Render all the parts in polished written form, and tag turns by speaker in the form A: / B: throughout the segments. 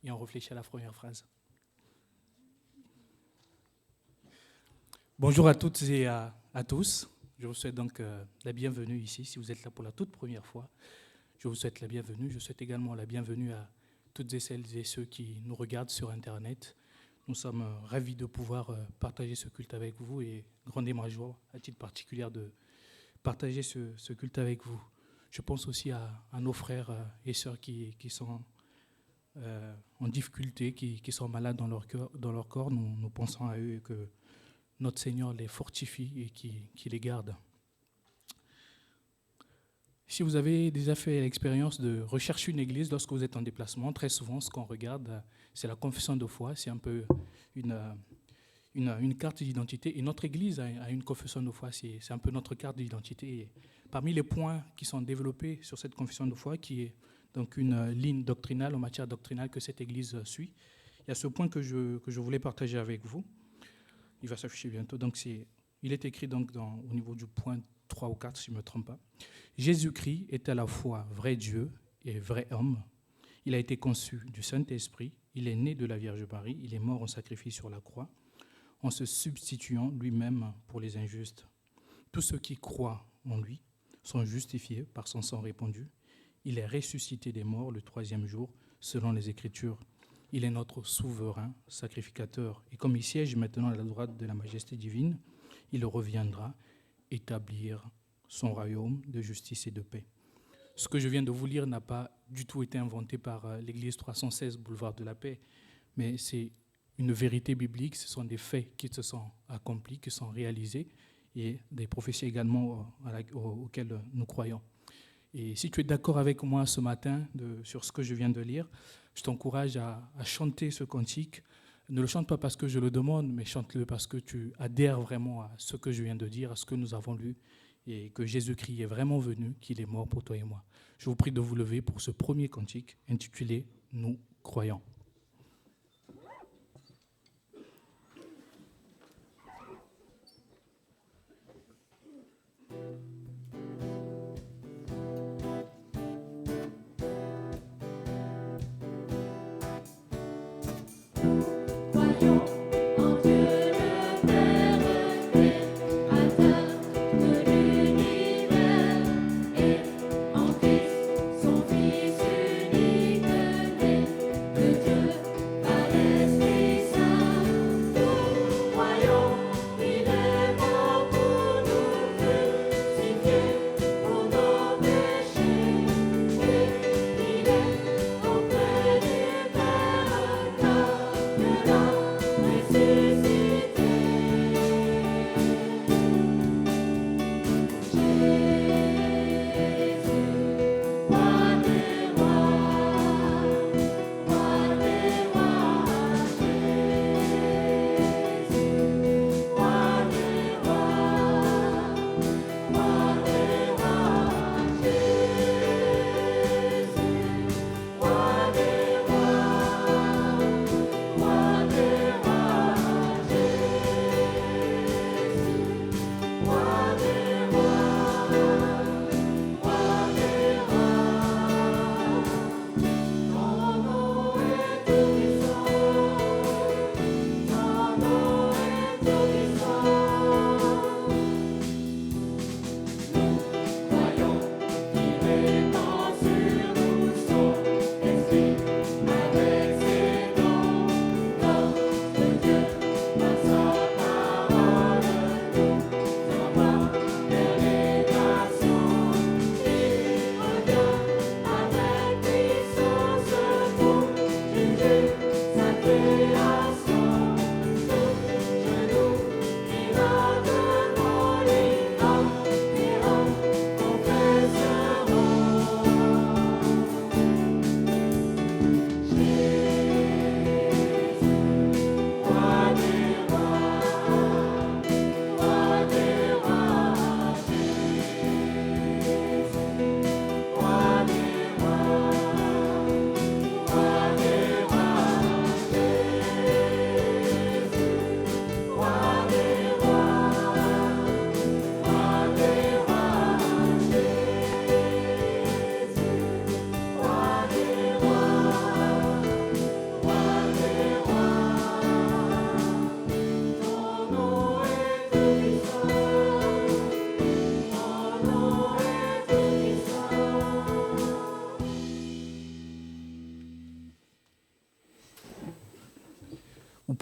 A: et on réfléchit à la première phrase. Bonjour à toutes et à tous. Je vous souhaite donc la bienvenue ici. Si vous êtes là pour la toute première fois, je vous souhaite la bienvenue. Je souhaite également la bienvenue à toutes et celles et ceux qui nous regardent sur Internet. Nous sommes ravis de pouvoir partager ce culte avec vous et grande est ma joie, à titre particulier, de partager ce culte avec vous. Je pense aussi à nos frères et sœurs qui sont en difficulté, qui sont malades dans leur corps. Nous pensons à eux et que notre Seigneur les fortifie et qui les garde. Si vous avez déjà fait l'expérience de rechercher une église lorsque vous êtes en déplacement, très souvent, ce qu'on regarde, c'est la confession de foi. C'est un peu une carte d'identité. Et notre église a une confession de foi. C'est un peu notre carte d'identité. Et parmi les points qui sont développés sur cette confession de foi, qui est donc une ligne doctrinale, en matière doctrinale que cette église suit, il y a ce point que je voulais partager avec vous. Il va s'afficher bientôt. Donc il est écrit donc au niveau du point 3 ou 4, si je ne me trompe pas. Jésus-Christ est à la fois vrai Dieu et vrai homme. Il a été conçu du Saint-Esprit. Il est né de la Vierge Marie. Il est mort en sacrifice sur la croix, en se substituant lui-même pour les injustes. Tous ceux qui croient en lui sont justifiés par son sang répandu. Il est ressuscité des morts le 3e jour, selon les Écritures. Il est notre souverain sacrificateur. Et comme il siège maintenant à la droite de la majesté divine, il reviendra établir son royaume de justice et de paix. Ce que je viens de vous lire n'a pas du tout été inventé par l'Église 316, boulevard de la Paix, mais c'est une vérité biblique, ce sont des faits qui se sont accomplis, qui sont réalisés, et des prophéties également auxquelles nous croyons. Et si tu es d'accord avec moi ce matin sur ce que je viens de lire, je t'encourage à chanter ce cantique. Ne le chante pas parce que je le demande, mais chante-le parce que tu adhères vraiment à ce que je viens de dire, à ce que nous avons lu, et que Jésus-Christ est vraiment venu, qu'il est mort pour toi et moi. Je vous prie de vous lever pour ce premier cantique intitulé « Nous croyons ».
B: Que Dieu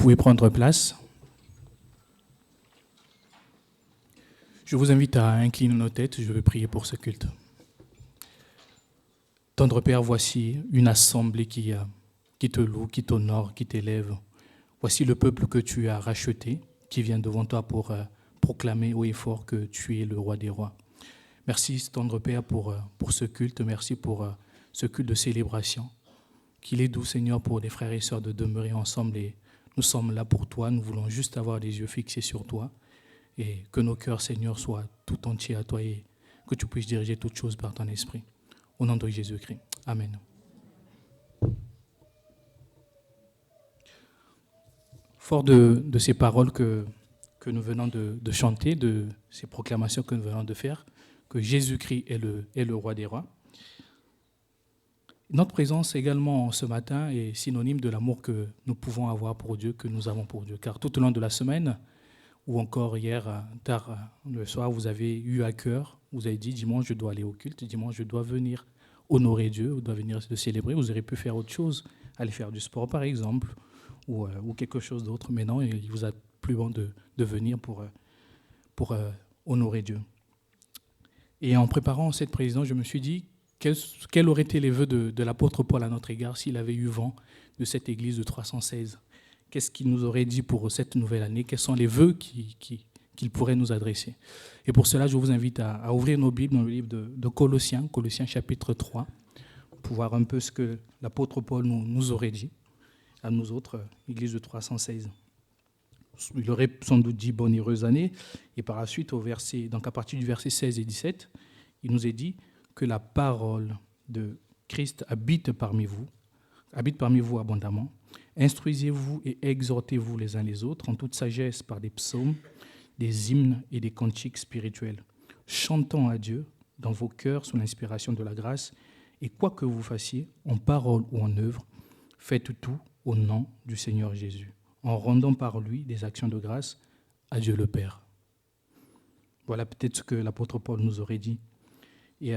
A: pouvez prendre place. Je vous invite à incliner nos têtes, je vais prier pour ce culte. Tendre Père, voici une assemblée qui te loue, qui t'honore, qui t'élève. Voici le peuple que tu as racheté, qui vient devant toi pour proclamer haut et fort que tu es le roi des rois. Merci, tendre Père, pour ce culte. Merci pour ce culte de célébration. Qu'il est doux, Seigneur, pour les frères et sœurs de demeurer ensemble. Et nous sommes là pour toi. Nous voulons juste avoir les yeux fixés sur toi. Et que nos cœurs, Seigneur, soient tout entiers à toi et que tu puisses diriger toutes choses par ton esprit. Au nom de Jésus-Christ. Amen. Fort de ces paroles que nous venons de chanter, de ces proclamations que nous venons de faire, que Jésus-Christ est le roi des rois. Notre présence également ce matin est synonyme de l'amour que nous pouvons avoir pour Dieu, que nous avons pour Dieu. Car tout au long de la semaine, ou encore hier tard le soir, vous avez eu à cœur, vous avez dit dimanche je dois aller au culte, dimanche je dois venir honorer Dieu, je dois venir le célébrer. Vous auriez pu faire autre chose, aller faire du sport par exemple, ou quelque chose d'autre. Mais non, il vous a plus bon de venir pour honorer Dieu. Et en préparant cette présidence, je me suis dit, quels auraient été les vœux de l'apôtre Paul à notre égard s'il avait eu vent de cette église de 316 ? Qu'est-ce qu'il nous aurait dit pour cette nouvelle année ? Quels sont les vœux qu'il pourrait nous adresser ? Et pour cela, je vous invite à ouvrir nos Bibles dans le livre de Colossiens chapitre 3, pour voir un peu ce que l'apôtre Paul nous aurait dit, à nous autres, église de 316. Il aurait sans doute dit bonne et heureuse année, et par la suite, donc à partir du verset 16 et 17, il nous est dit que la parole de Christ habite parmi vous abondamment. Instruisez-vous et exhortez-vous les uns les autres en toute sagesse par des psaumes, des hymnes et des cantiques spirituels, chantant à Dieu dans vos cœurs sous l'inspiration de la grâce, et quoi que vous fassiez, en parole ou en œuvre, faites tout au nom du Seigneur Jésus, en rendant par lui des actions de grâce à Dieu le Père. Voilà peut-être ce que l'apôtre Paul nous aurait dit. Et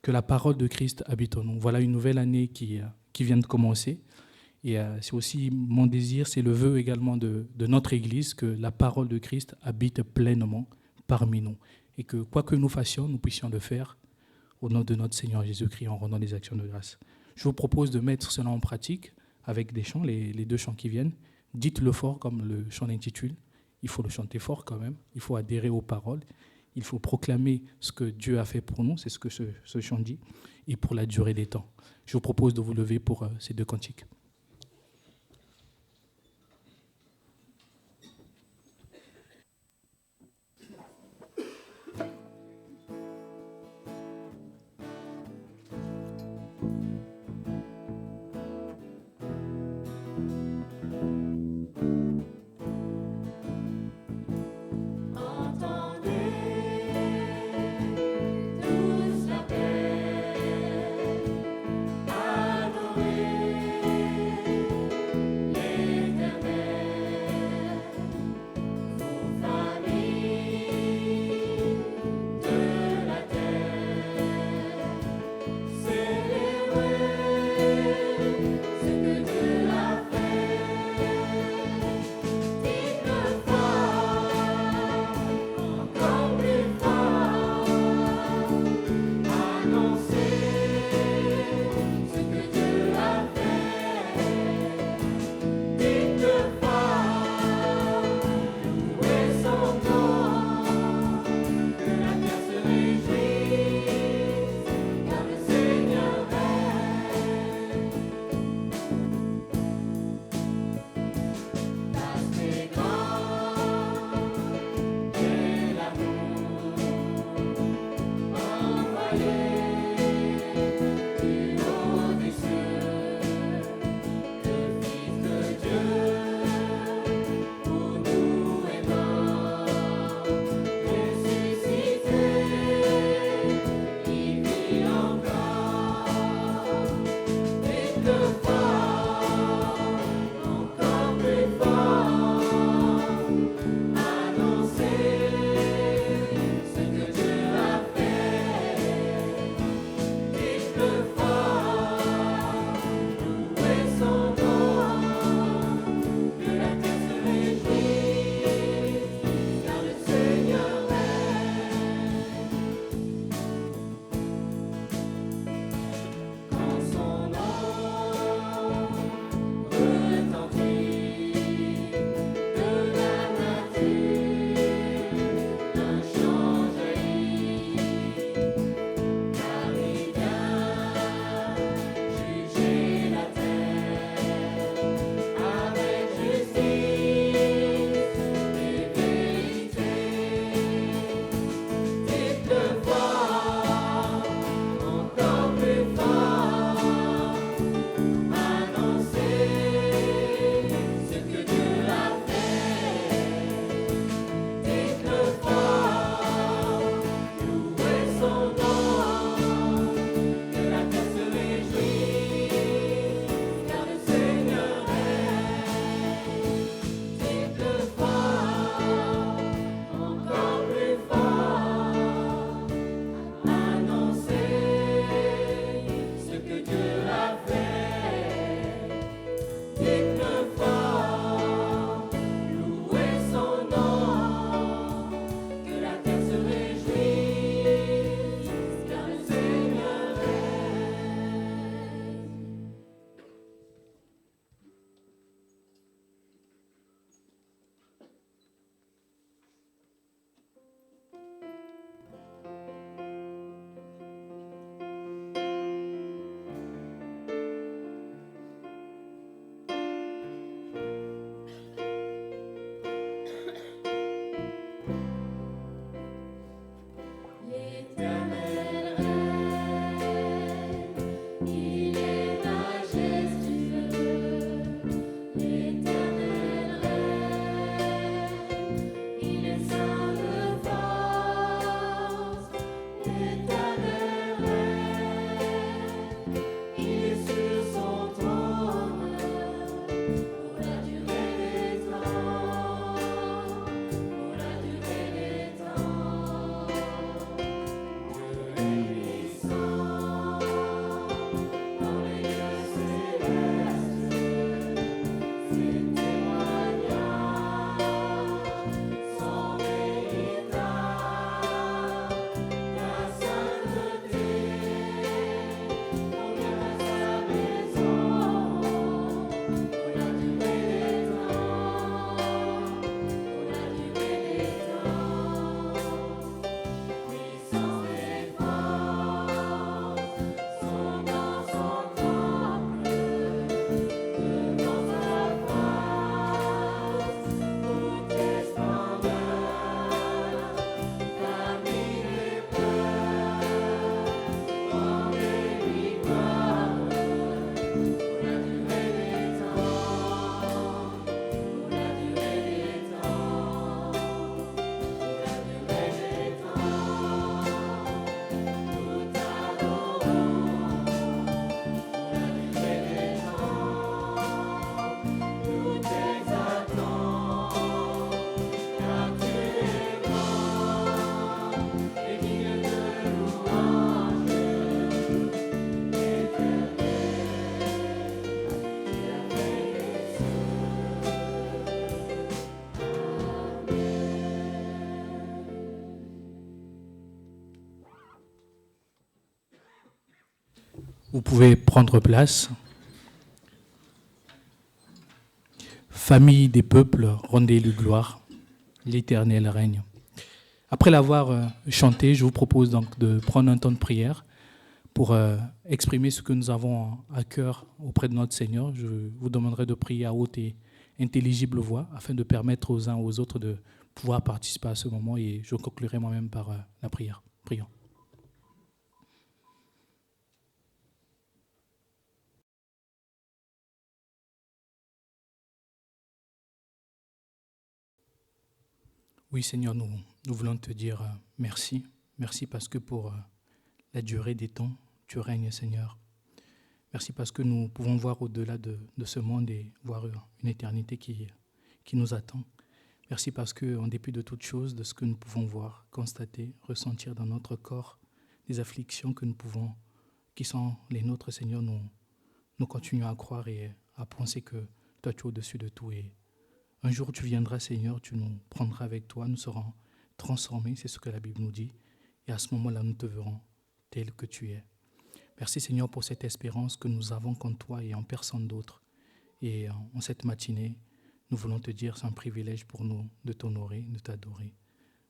A: que la parole de Christ habite en nous. Voilà une nouvelle année qui vient de commencer. Et c'est aussi mon désir, c'est le vœu également de notre Église, que la parole de Christ habite pleinement parmi nous. Et que quoi que nous fassions, nous puissions le faire au nom de notre Seigneur Jésus-Christ en rendant des actions de grâce. Je vous propose de mettre cela en pratique avec des chants, les deux chants qui viennent. Dites-le fort comme le chant l'intitule. Il faut le chanter fort quand même. Il faut adhérer aux paroles. Il faut proclamer ce que Dieu a fait pour nous, c'est ce que ce chant dit, et pour la durée des temps. Je vous propose de vous lever pour ces deux cantiques.
B: Adorez
A: Vous pouvez prendre place. Famille des peuples, rendez-lui gloire, l'Éternel règne. Après l'avoir chanté, je vous propose donc de prendre un temps de prière pour exprimer ce que nous avons à cœur auprès de notre Seigneur. Je vous demanderai de prier à haute et intelligible voix afin de permettre aux uns aux autres de pouvoir participer à ce moment, et je conclurai moi-même par la prière. Prions. Oui, Seigneur, nous voulons te dire merci. Merci parce que pour la durée des temps, tu règnes, Seigneur. Merci parce que nous pouvons voir au-delà de ce monde et voir une éternité qui nous attend. Merci parce qu'en dépit de toutes choses, de ce que nous pouvons voir, constater, ressentir dans notre corps, des afflictions que nous pouvons, qui sont les nôtres, Seigneur, nous continuons à croire et à penser que toi, tu es au-dessus de tout. Et un jour, tu viendras, Seigneur, tu nous prendras avec toi, nous serons transformés, c'est ce que la Bible nous dit. Et à ce moment-là, nous te verrons tel que tu es. Merci, Seigneur, pour cette espérance que nous avons qu'en toi et en personne d'autre. Et en cette matinée, nous voulons te dire, c'est un privilège pour nous de t'honorer, de t'adorer,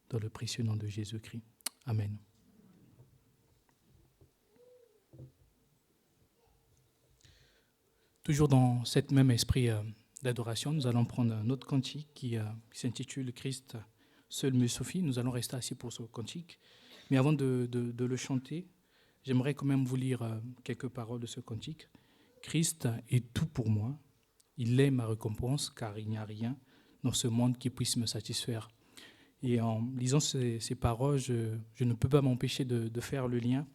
A: dans le précieux nom de Jésus-Christ. Amen. Toujours dans cet même esprit d'adoration, nous allons prendre un autre cantique qui s'intitule « Christ, seul me suffit ». Nous allons rester assis pour ce cantique. Mais avant de le chanter, j'aimerais quand même vous lire quelques paroles de ce cantique. « Christ est tout pour moi. Il est ma récompense, car il n'y a rien dans ce monde qui puisse me satisfaire. » Et en lisant ces paroles, je ne peux pas m'empêcher de faire le lien.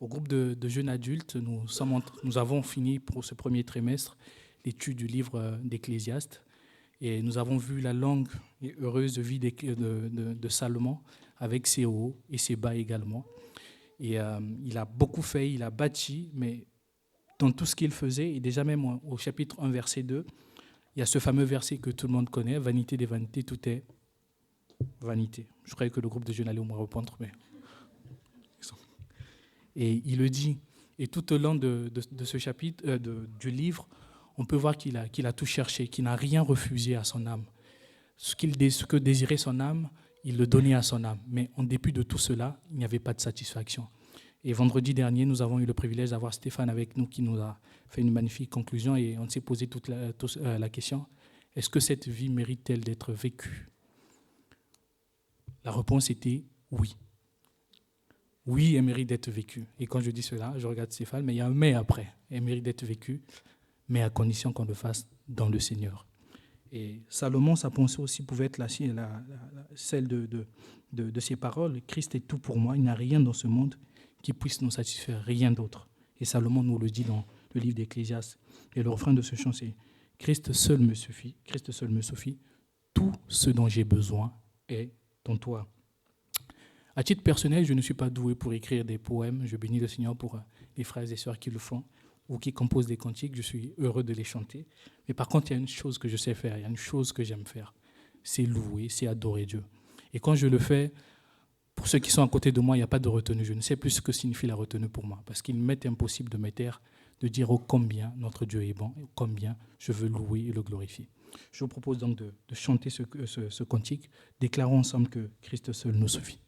A: Au groupe de jeunes adultes, nous avons fini pour ce premier trimestre l'étude du livre d'Ecclésiaste. Et nous avons vu la longue et heureuse vie de Salomon, avec ses hauts et ses bas également. Et il a beaucoup fait, il a bâti, mais dans tout ce qu'il faisait, et déjà même au chapitre 1, verset 2, il y a ce fameux verset que tout le monde connaît, « Vanité des vanités, tout est vanité ». Je croyais que le groupe de jeunes allait me répondre, mais... Et il le dit. Et tout au long de ce chapitre, du livre, on peut voir qu'il a tout cherché, qu'il n'a rien refusé à son âme. Ce que désirait son âme, il le donnait à son âme. Mais en dépit de tout cela, il n'y avait pas de satisfaction. Et vendredi dernier, nous avons eu le privilège d'avoir Stéphane avec nous qui nous a fait une magnifique conclusion et on s'est posé toute la question, est-ce que cette vie mérite-t-elle d'être vécue? La réponse était oui. Oui, elle mérite d'être vécue. Et quand je dis cela, je regarde Stéphane, mais il y a un mais après. Elle mérite d'être vécue, mais à condition qu'on le fasse dans le Seigneur. Et Salomon, sa pensée aussi pouvait être celle de ses paroles. Christ est tout pour moi, il n'y a rien dans ce monde qui puisse nous satisfaire, rien d'autre. Et Salomon nous le dit dans le livre d'Ecclésiaste. Et le refrain de ce chant, c'est « Christ seul me suffit. Christ seul me suffit. Tout ce dont j'ai besoin est en toi. À titre personnel, je ne suis pas doué pour écrire des poèmes. Je bénis le Seigneur pour les frères et sœurs qui le font ou qui composent des cantiques. Je suis heureux de les chanter. Mais par contre, il y a une chose que je sais faire, il y a une chose que j'aime faire. C'est louer, c'est adorer Dieu. Et quand je le fais, pour ceux qui sont à côté de moi, il n'y a pas de retenue. Je ne sais plus ce que signifie la retenue pour moi. Parce qu'il m'est impossible de me taire, de dire oh combien notre Dieu est bon, oh combien je veux louer et le glorifier. Je vous propose donc de chanter ce cantique. Déclarons ensemble que Christ seul nous suffit.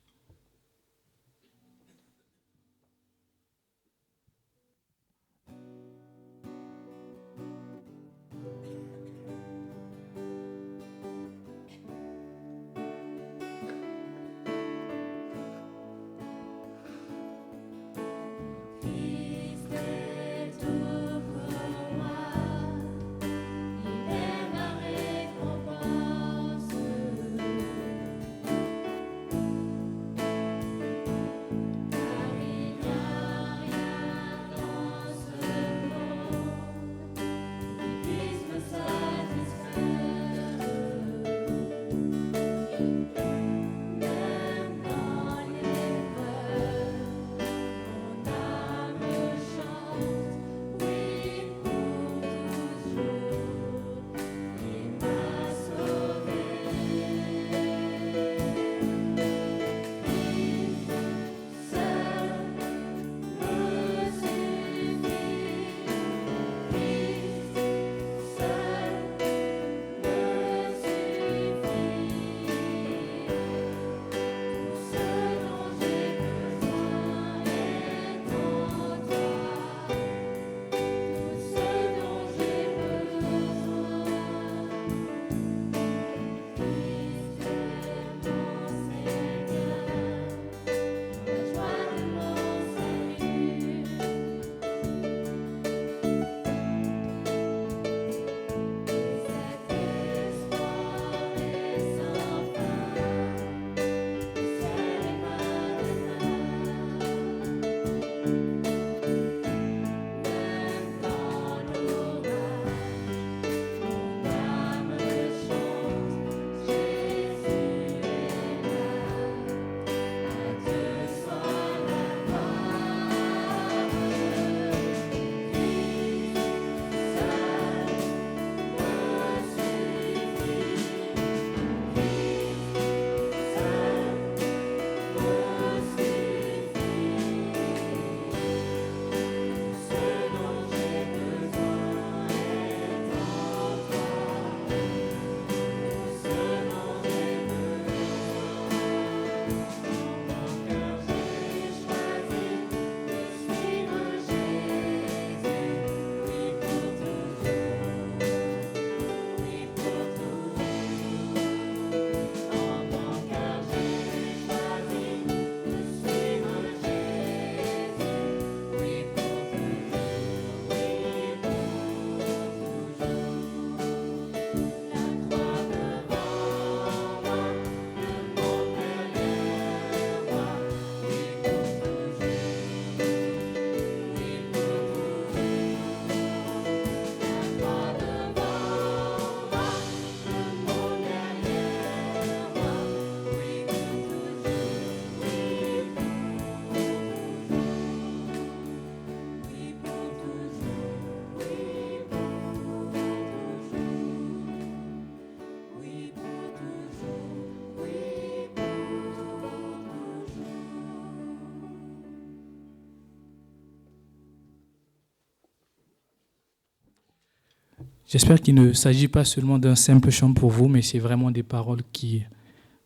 A: J'espère qu'il ne s'agit pas seulement d'un simple chant pour vous, mais c'est vraiment des paroles qui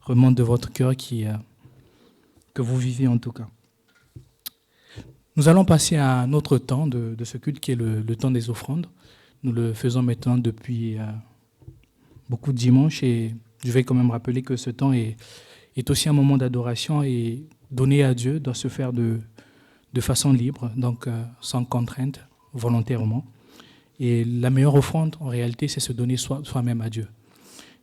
A: remontent de votre cœur, que vous vivez en tout cas. Nous allons passer à un autre temps de ce culte qui est le temps des offrandes. Nous le faisons maintenant depuis beaucoup de dimanches et je vais quand même rappeler que ce temps est aussi un moment d'adoration et donné à Dieu doit se faire de façon libre, donc sans contrainte, volontairement. Et la meilleure offrande, en réalité, c'est se donner soi-même à Dieu.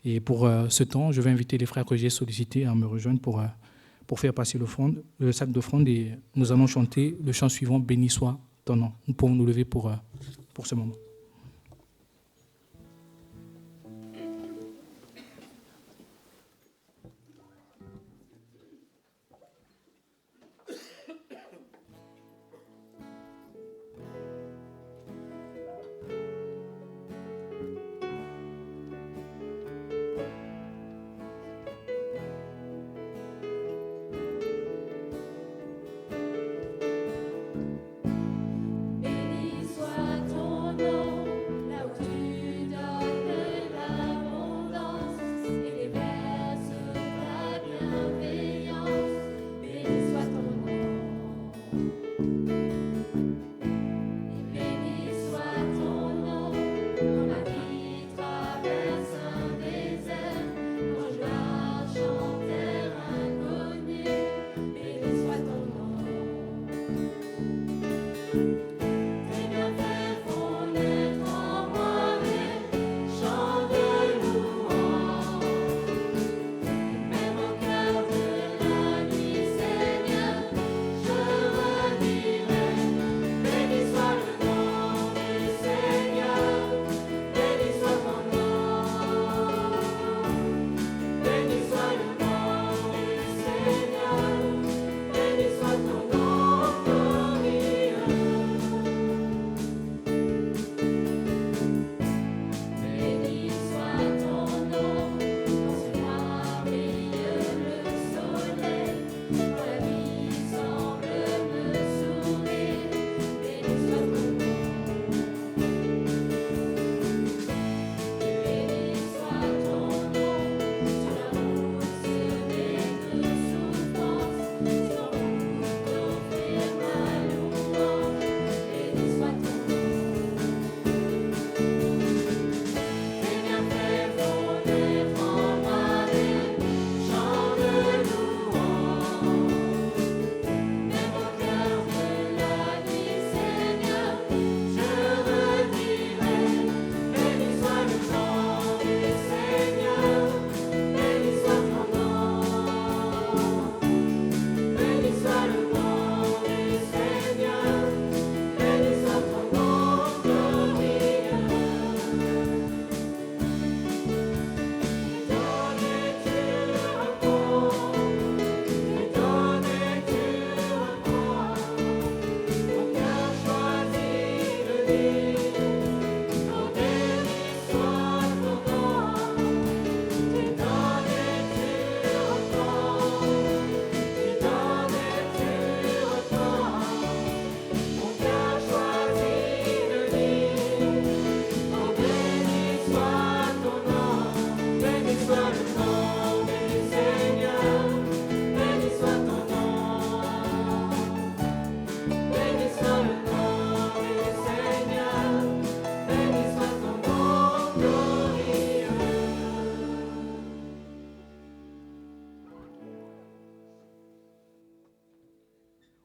A: Et pour ce temps, je vais inviter les frères que j'ai sollicités à me rejoindre pour faire passer le sac d'offrande. Et nous allons chanter le chant suivant, « Béni soit ton nom ». Nous pouvons nous lever pour ce moment.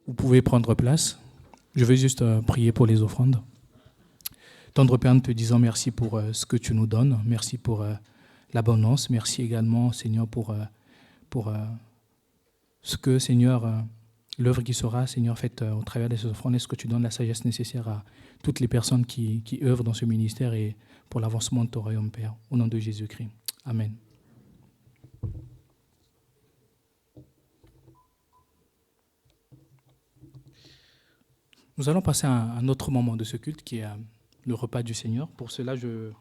A: Vous pouvez prendre place. Je vais juste prier pour les offrandes. Tendre Père, nous te disons merci pour ce que tu nous donnes. Merci pour l'abondance. Merci également, Seigneur, pour ce que, Seigneur, l'œuvre qui sera, Seigneur, faite au travers de ces offrandes. Est-ce que tu donnes la sagesse nécessaire à toutes les personnes qui œuvrent dans ce ministère et pour l'avancement de ton royaume, Père. Au nom de Jésus-Christ. Amen. Nous allons passer à un autre moment de ce culte qui est le repas du Seigneur. Pour cela, je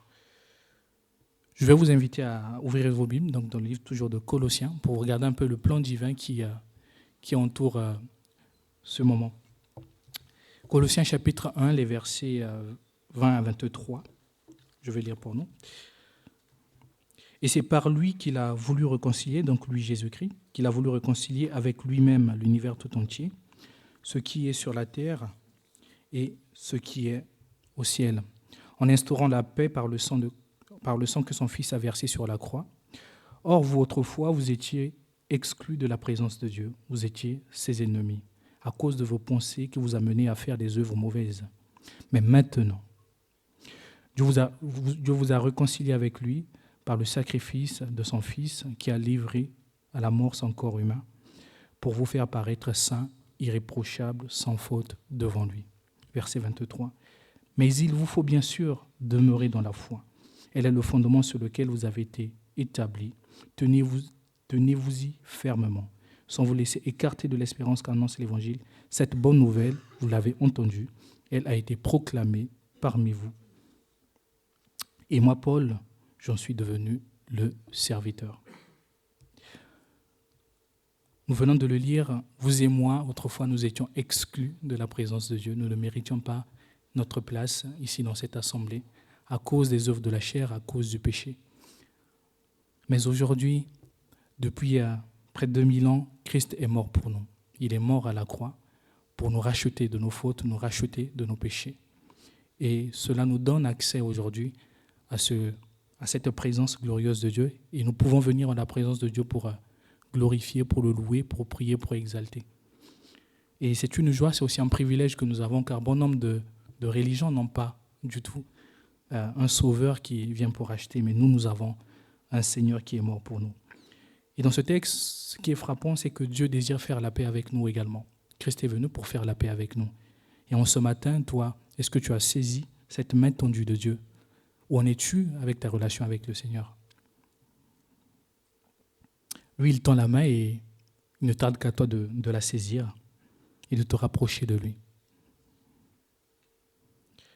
A: vais vous inviter à ouvrir vos Bibles, donc dans le livre toujours de Colossiens, pour regarder un peu le plan divin qui entoure ce moment. Colossiens chapitre 1, les versets 20 à 23. Je vais lire pour nous. Et c'est par lui qu'il a voulu réconcilier, donc lui Jésus-Christ, qu'il a voulu réconcilier avec lui-même l'univers tout entier, ce qui est sur la terre et ce qui est au ciel, en instaurant la paix par le sang que son Fils a versé sur la croix. Or, vous, autrefois, vous étiez exclus de la présence de Dieu. Vous étiez ses ennemis, à cause de vos pensées qui vous amenaient à faire des œuvres mauvaises. Mais maintenant, Dieu vous a réconcilié avec lui par le sacrifice de son Fils qui a livré à la mort son corps humain pour vous faire paraître saints, irréprochables, sans faute devant lui. Verset 23. Mais il vous faut bien sûr demeurer dans la foi. Elle est le fondement sur lequel vous avez été établis. Tenez-vous-y fermement, sans vous laisser écarter de l'espérance qu'annonce l'Évangile. Cette bonne nouvelle, vous l'avez entendue, elle a été proclamée parmi vous. Et moi, Paul, j'en suis devenu le serviteur. Nous venons de le lire, vous et moi, autrefois nous étions exclus de la présence de Dieu. Nous ne méritions pas notre place ici dans cette assemblée à cause des œuvres de la chair, à cause du péché. Mais aujourd'hui, depuis près de 2000 ans, Christ est mort pour nous. Il est mort à la croix pour nous racheter de nos fautes, nous racheter de nos péchés. Et cela nous donne accès aujourd'hui à cette présence glorieuse de Dieu. Et nous pouvons venir à la présence de Dieu pour glorifier, pour le louer, pour prier, pour exalter. Et c'est une joie, c'est aussi un privilège que nous avons, car bon nombre de religions n'ont pas du tout un sauveur qui vient pour racheter, mais nous avons un Seigneur qui est mort pour nous. Et dans ce texte, ce qui est frappant, c'est que Dieu désire faire la paix avec nous également. Christ est venu pour faire la paix avec nous. Et en ce matin, toi, est-ce que tu as saisi cette main tendue de Dieu? Où en es-tu avec ta relation avec le Seigneur? Lui, il tend la main et il ne tarde qu'à toi de la saisir et de te rapprocher de lui.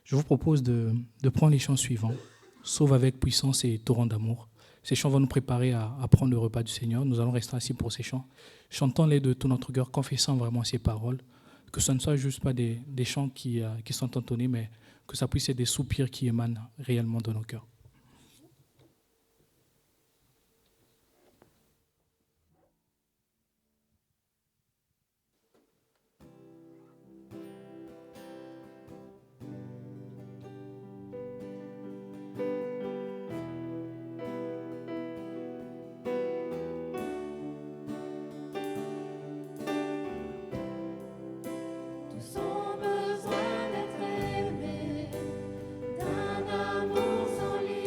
A: Je vous propose de prendre les chants suivants. Sauve avec puissance et torrent d'amour. Ces chants vont nous préparer à prendre le repas du Seigneur. Nous allons rester assis pour ces chants. Chantons-les de tout notre cœur, confessant vraiment ces paroles. Que ce ne soit juste pas des chants qui sont entonnés, mais que ça puisse être des soupirs qui émanent réellement de nos cœurs.
B: Sans besoin d'être aimé, d'un amour sans limite.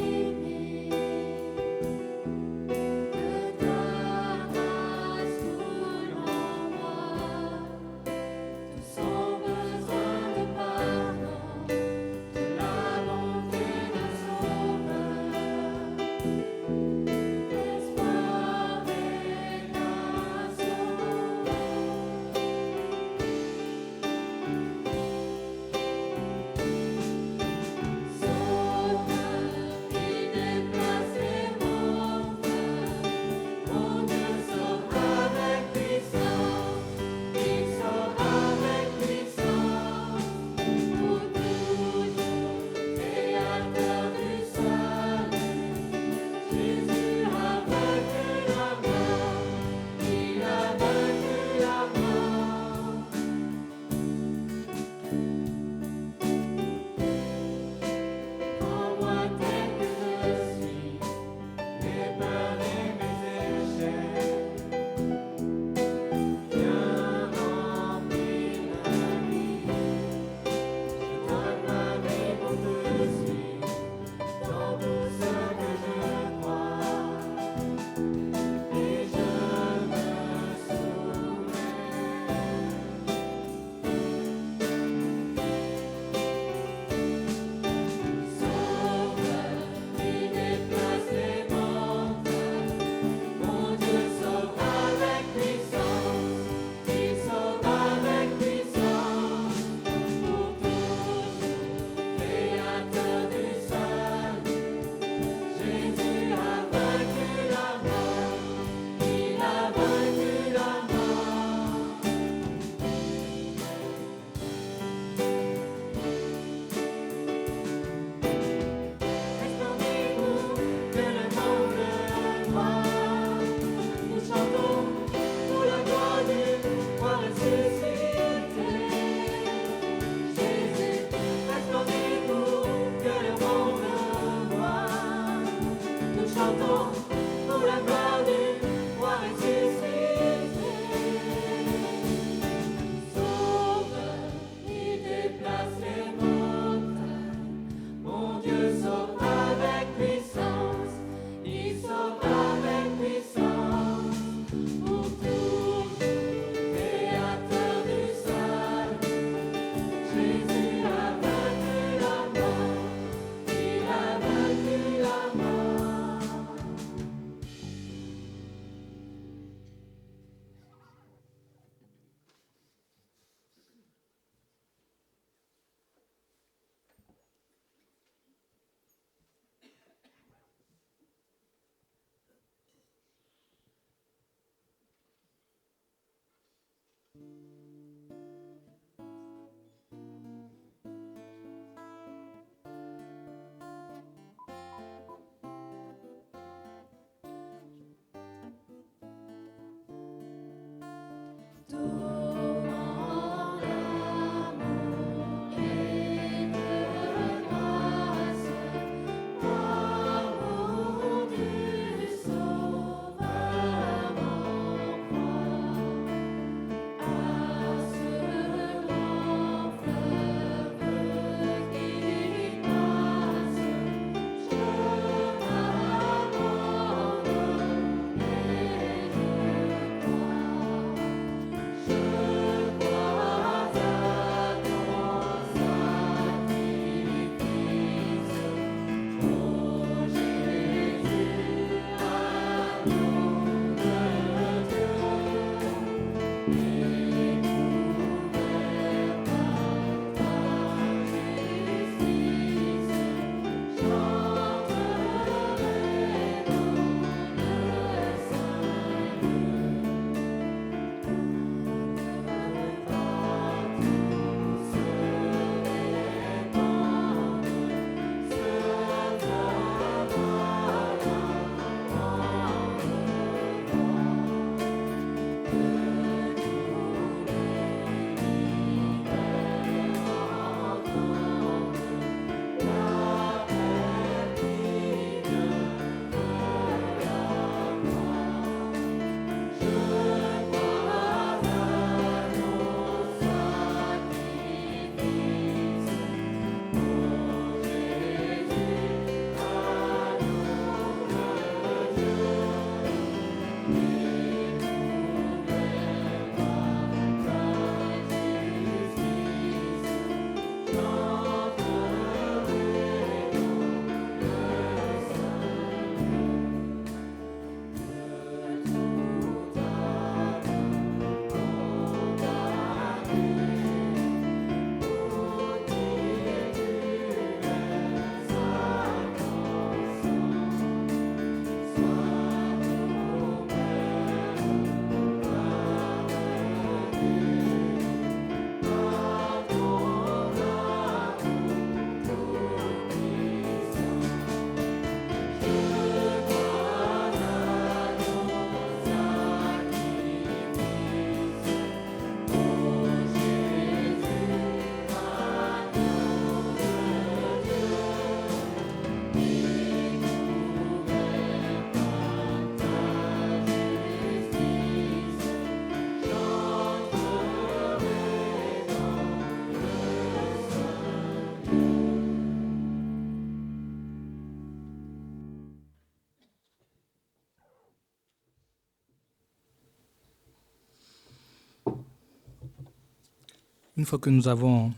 A: Une fois que nous avons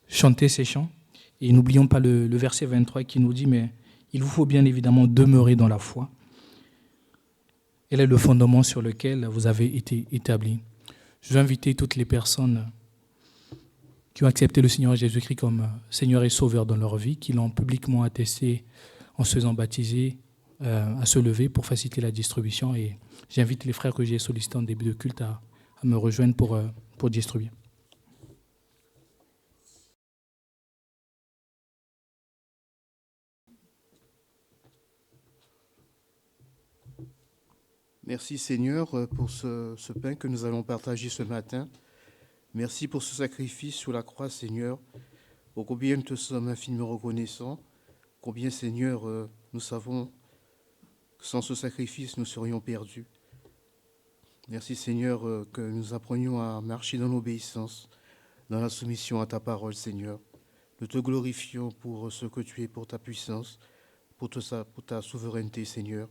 A: chanté ces chants, et n'oublions pas le verset 23 qui nous dit, mais il vous faut bien évidemment demeurer dans la foi. Elle est le fondement sur lequel vous avez été établis. Je veux inviter toutes les personnes qui ont accepté le Seigneur Jésus-Christ comme Seigneur et Sauveur dans leur vie, qui l'ont publiquement attesté en se faisant baptiser, à se lever pour faciliter la distribution. Et j'invite les frères que j'ai sollicités en début de culte à me rejoindre pour distribuer.
B: Merci Seigneur pour ce pain que nous allons partager ce matin. Merci pour ce sacrifice sur la croix, Seigneur. Ô combien nous te sommes infiniment reconnaissants, combien, Seigneur, nous savons Sans ce sacrifice, nous serions perdus. Merci Seigneur que nous apprenions à marcher dans l'obéissance, dans la soumission à ta parole, Seigneur. Nous te glorifions pour ce que tu es, pour ta puissance, pour ta souveraineté, Seigneur.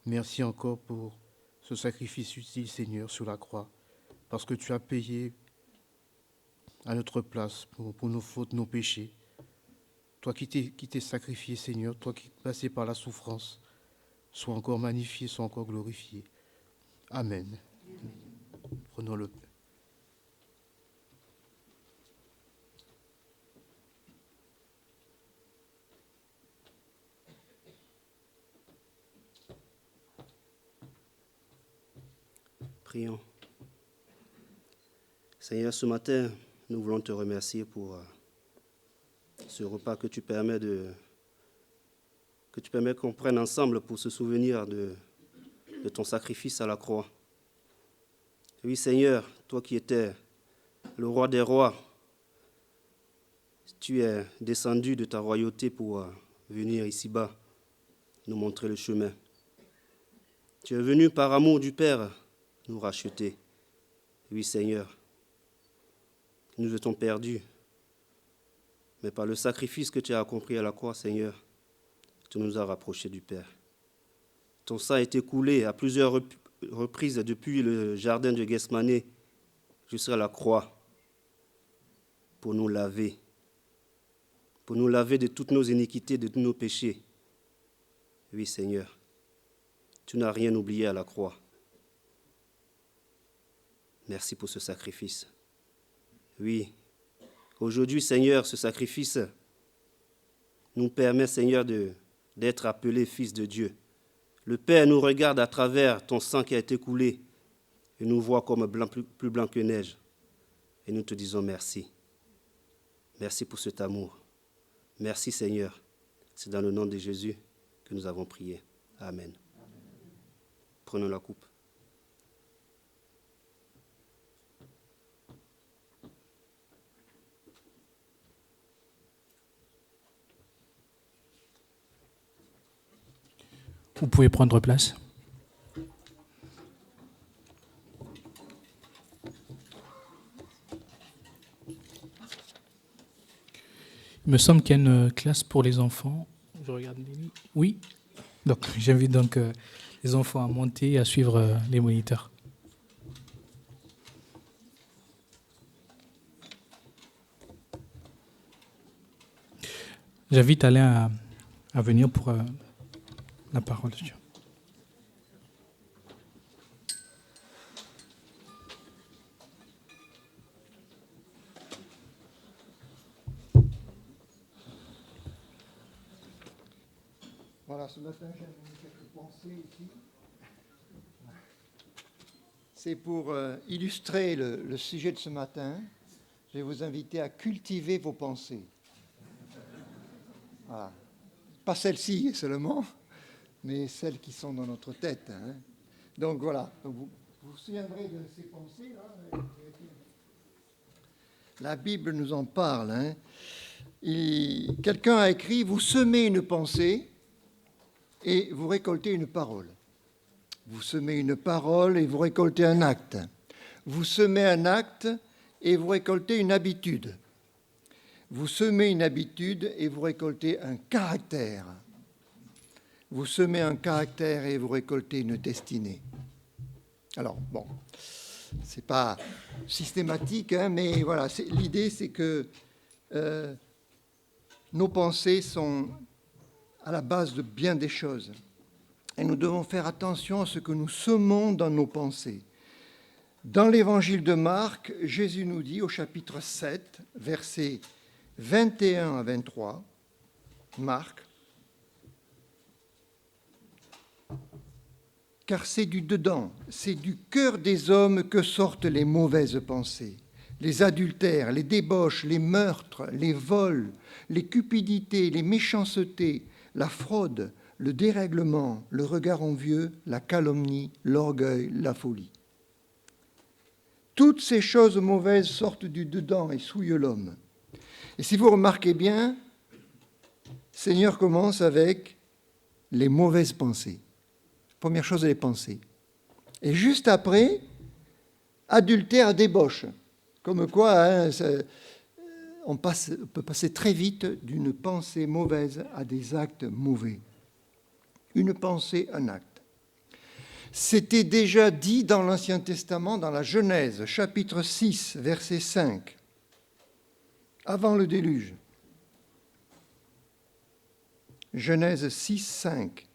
B: Merci encore pour ce sacrifice utile, Seigneur, sur la croix, parce que tu as payé à notre place pour nos fautes, nos péchés. Toi qui t'es sacrifié, Seigneur, toi qui es passé par la souffrance, sois encore magnifié, sois encore glorifié. Amen. Prenons le pain.
C: Prions. Seigneur, ce matin, nous voulons te remercier pour ce repas que tu permets qu'on prenne ensemble pour se souvenir de ton sacrifice à la croix. Oui, Seigneur, toi qui étais le roi des rois, tu es descendu de ta royauté pour venir ici-bas nous montrer le chemin. Tu es venu par amour du Père nous racheter. Oui, Seigneur, nous étions perdus, mais par le sacrifice que tu as accompli à la croix, Seigneur, tu nous as rapprochés du Père. Ton sang a été coulé à plusieurs reprises depuis le jardin de Gethsemane jusqu'à la croix pour nous laver de toutes nos iniquités, de tous nos péchés. Oui, Seigneur, tu n'as rien oublié à la croix. Merci pour ce sacrifice. Oui, aujourd'hui, Seigneur, ce sacrifice nous permet, Seigneur, d'être appelés fils de Dieu. Le Père nous regarde à travers ton sang qui a été coulé et nous voit comme plus blanc que neige. Et nous te disons merci. Merci pour cet amour. Merci, Seigneur. C'est dans le nom de Jésus que nous avons prié. Amen. Prenons la coupe.
A: Vous pouvez prendre place. Il me semble qu'il y a une classe pour les enfants. Je regarde Nelly. Oui. Donc, j'invite donc les enfants à monter et à suivre les moniteurs. J'invite Alain à venir pour la parole de Dieu.
D: Voilà, ce matin, j'ai amené quelques pensées ici. C'est pour illustrer le sujet de ce matin. Je vais vous inviter à cultiver vos pensées. Voilà. Pas celles-ci seulement, mais celles qui sont dans notre tête. Hein. Donc voilà, donc vous vous souviendrez de ces pensées-là. La Bible nous en parle. Hein. Quelqu'un a écrit « Vous semez une pensée et vous récoltez une parole. Vous semez une parole et vous récoltez un acte. Vous semez un acte et vous récoltez une habitude. Vous semez une habitude et vous récoltez un caractère. Vous semez un caractère et vous récoltez une destinée. » Alors, bon, c'est pas systématique, hein, mais voilà, l'idée c'est que nos pensées sont à la base de bien des choses. Et nous devons faire attention à ce que nous semons dans nos pensées. Dans l'évangile de Marc, Jésus nous dit au chapitre 7, versets 21 à 23, Marc, « Car c'est du dedans, c'est du cœur des hommes que sortent les mauvaises pensées, les adultères, les débauches, les meurtres, les vols, les cupidités, les méchancetés, la fraude, le dérèglement, le regard envieux, la calomnie, l'orgueil, la folie. Toutes ces choses mauvaises sortent du dedans et souillent l'homme. » Et si vous remarquez bien, le Seigneur commence avec les mauvaises pensées. Première chose, les pensées. Et juste après, adultère, débauche. Comme quoi, hein, on peut passer très vite d'une pensée mauvaise à des actes mauvais. Une pensée, un acte. C'était déjà dit dans l'Ancien Testament, dans la Genèse, chapitre 6, verset 5, avant le déluge. Genèse 6, 5.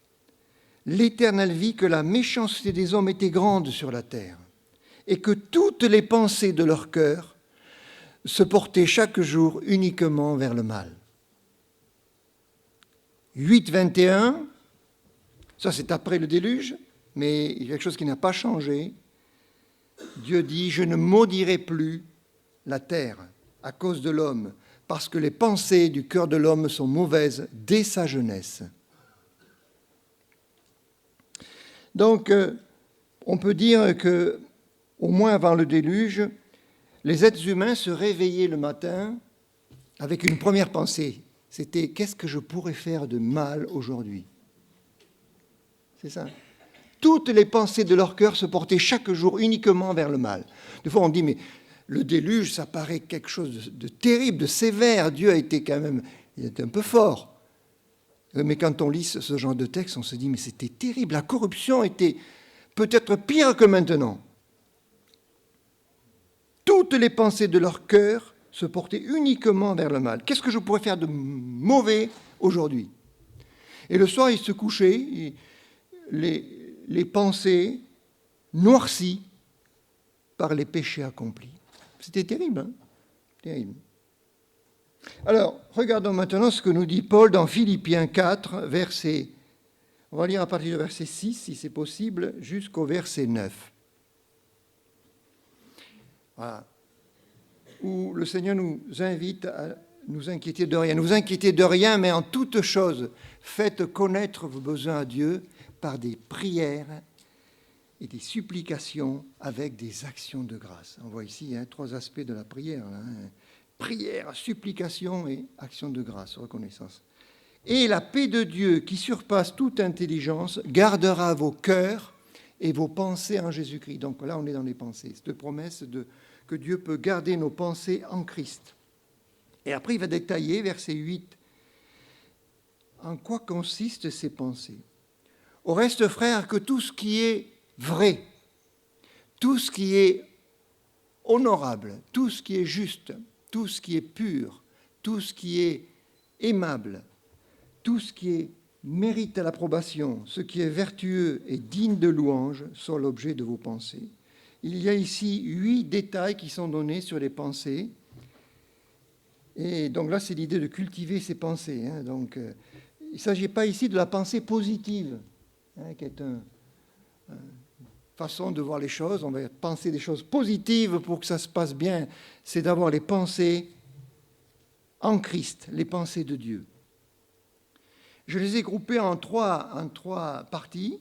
D: L'Éternel vit que la méchanceté des hommes était grande sur la terre, et que toutes les pensées de leur cœur se portaient chaque jour uniquement vers le mal. 8, 21, ça c'est après le déluge, mais il y a quelque chose qui n'a pas changé. Dieu dit, je ne maudirai plus la terre à cause de l'homme, parce que les pensées du cœur de l'homme sont mauvaises dès sa jeunesse. Donc, on peut dire que, au moins avant le déluge, les êtres humains se réveillaient le matin avec une première pensée. C'était « qu'est-ce que je pourrais faire de mal aujourd'hui ?» C'est ça. Toutes les pensées de leur cœur se portaient chaque jour uniquement vers le mal. Des fois, on dit « mais le déluge, ça paraît quelque chose de terrible, de sévère. Dieu a été quand même, il était un peu fort. » Mais quand on lit ce genre de texte, on se dit « mais c'était terrible, la corruption était peut-être pire que maintenant. » Toutes les pensées de leur cœur se portaient uniquement vers le mal. Qu'est-ce que je pourrais faire de mauvais aujourd'hui ? Et le soir, ils se couchaient, les pensées noircies par les péchés accomplis. C'était terrible, hein ? Terrible. Alors, regardons maintenant ce que nous dit Paul dans Philippiens 4, verset. On va lire à partir du verset 6, si c'est possible, jusqu'au verset 9. Voilà. Où le Seigneur nous invite à nous inquiéter de rien. Nous inquiétez de rien, mais en toute chose, faites connaître vos besoins à Dieu par des prières et des supplications avec des actions de grâce. On voit ici 3 aspects de la prière. Prière, supplication et action de grâce, reconnaissance. Et la paix de Dieu, qui surpasse toute intelligence, gardera vos cœurs et vos pensées en Jésus-Christ. Donc là, on est dans les pensées. Cette promesse que Dieu peut garder nos pensées en Christ. Et après, il va détailler, verset 8, en quoi consistent ces pensées. Au reste, frères, que tout ce qui est vrai, tout ce qui est honorable, tout ce qui est juste, tout ce qui est pur, tout ce qui est aimable, tout ce qui mérite l'approbation, ce qui est vertueux et digne de louange, soit l'objet de vos pensées. Il y a ici 8 détails qui sont donnés sur les pensées. Et donc là, c'est l'idée de cultiver ces pensées. Donc, il ne s'agit pas ici de la pensée positive, qui est une façon de voir les choses. On va penser des choses positives pour que ça se passe bien. C'est d'avoir les pensées en Christ, les pensées de Dieu. Je les ai groupées en trois parties.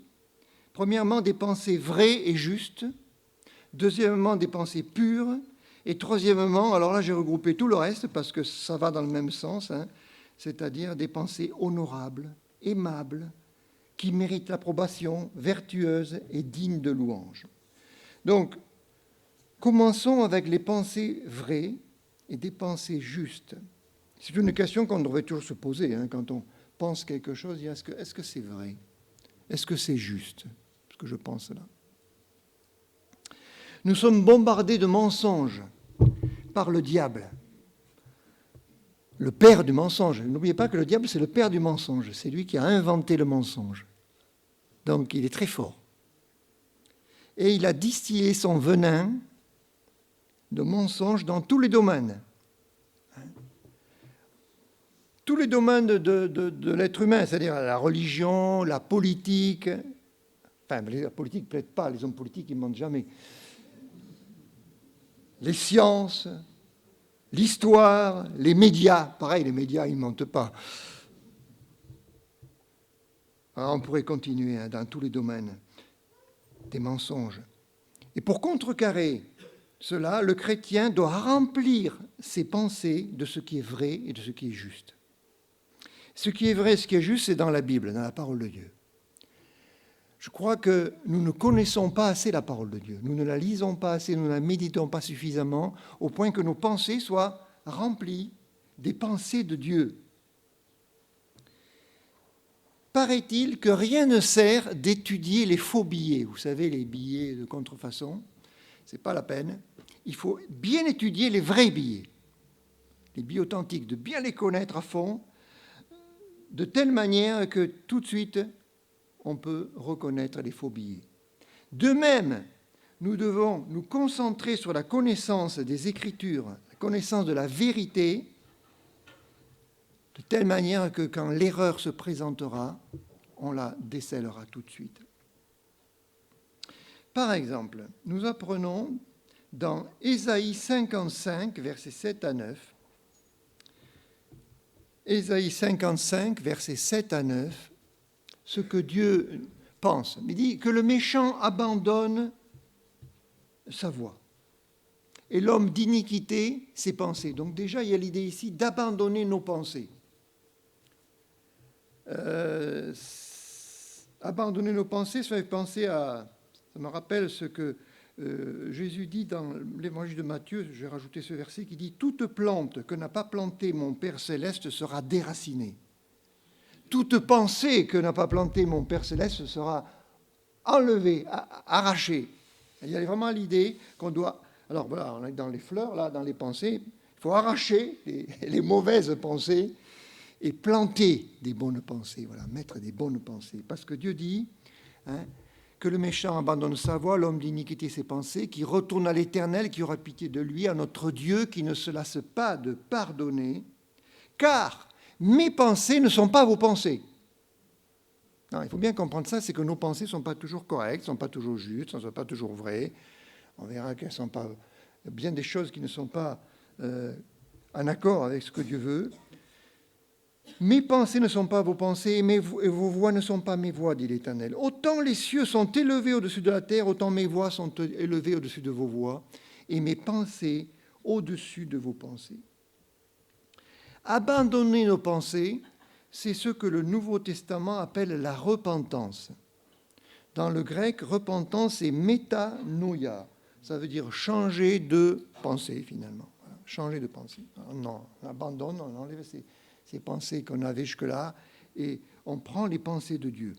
D: Premièrement, des pensées vraies et justes. Deuxièmement, des pensées pures. Et troisièmement, alors là, j'ai regroupé tout le reste parce que ça va dans le même sens, c'est-à-dire des pensées honorables, aimables, qui méritent l'approbation, vertueuses et dignes de louange. Donc, commençons avec les pensées vraies et des pensées justes. C'est une question qu'on devrait toujours se poser quand on pense quelque chose. Est-ce que c'est vrai ? Est-ce que c'est juste ? Ce que je pense là. Nous sommes bombardés de mensonges par le diable, le père du mensonge. N'oubliez pas que le diable, c'est le père du mensonge. C'est lui qui a inventé le mensonge. Donc, il est très fort. Et il a distillé son venin de mensonges dans tous les domaines. Tous les domaines de l'être humain, c'est-à-dire la religion, la politique. Enfin, la politique ne plaide pas, les hommes politiques, ils ne mentent jamais. Les sciences, l'histoire, les médias. Pareil, les médias, ils ne mentent pas. Alors, on pourrait continuer dans tous les domaines des mensonges. Et pour contrecarrer cela, le chrétien doit remplir ses pensées de ce qui est vrai et de ce qui est juste. Ce qui est vrai, ce qui est juste, c'est dans la Bible, dans la parole de Dieu. Je crois que nous ne connaissons pas assez la parole de Dieu. Nous ne la lisons pas assez, nous ne la méditons pas suffisamment, au point que nos pensées soient remplies des pensées de Dieu. Paraît-il que rien ne sert d'étudier les faux billets. Vous savez, les billets de contrefaçon, ce n'est pas la peine. Il faut bien étudier les vrais billets, les billets authentiques, de bien les connaître à fond, de telle manière que tout de suite, on peut reconnaître les faux billets. De même, nous devons nous concentrer sur la connaissance des Écritures, la connaissance de la vérité, de telle manière que quand l'erreur se présentera, on la décèlera tout de suite. Par exemple, nous apprenons dans Ésaïe 55, versets 7 à 9, Ésaïe 55, versets 7 à 9, ce que Dieu pense. Il dit que le méchant abandonne sa voie et l'homme d'iniquité ses pensées. Donc déjà, il y a l'idée ici d'abandonner nos pensées. Abandonner nos pensées, ça me rappelle ce que Jésus dit dans l'évangile de Matthieu, je vais rajouter ce verset qui dit « Toute plante que n'a pas plantée mon Père Céleste sera déracinée. Toute pensée que n'a pas plantée mon Père Céleste sera enlevée, arrachée. » Il y a vraiment l'idée qu'on doit... Alors voilà, on est dans les fleurs, là, dans les pensées. Il faut arracher les mauvaises pensées et planter des bonnes pensées. Voilà, mettre des bonnes pensées. Parce que Dieu dit... que le méchant abandonne sa voie, l'homme d'iniquité ses pensées, qui retourne à l'Éternel, qui aura pitié de lui, à notre Dieu, qui ne se lasse pas de pardonner, car mes pensées ne sont pas vos pensées. Non, il faut bien comprendre ça, c'est que nos pensées ne sont pas toujours correctes, ne sont pas toujours justes, ne sont pas toujours vraies. On verra qu'elles ne sont pas bien des choses qui ne sont pas en accord avec ce que Dieu veut. Mes pensées ne sont pas vos pensées, et vos voix ne sont pas mes voix, dit l'Éternel. Autant les cieux sont élevés au-dessus de la terre, autant mes voix sont élevées au-dessus de vos voix, et mes pensées au-dessus de vos pensées. Abandonner nos pensées, c'est ce que le Nouveau Testament appelle la repentance. Dans le grec, repentance, c'est métanoïa. Ça veut dire changer de pensée, finalement. Changer de pensée. Non, on abandonne, on enlève ces pensées qu'on avait jusque-là, et on prend les pensées de Dieu.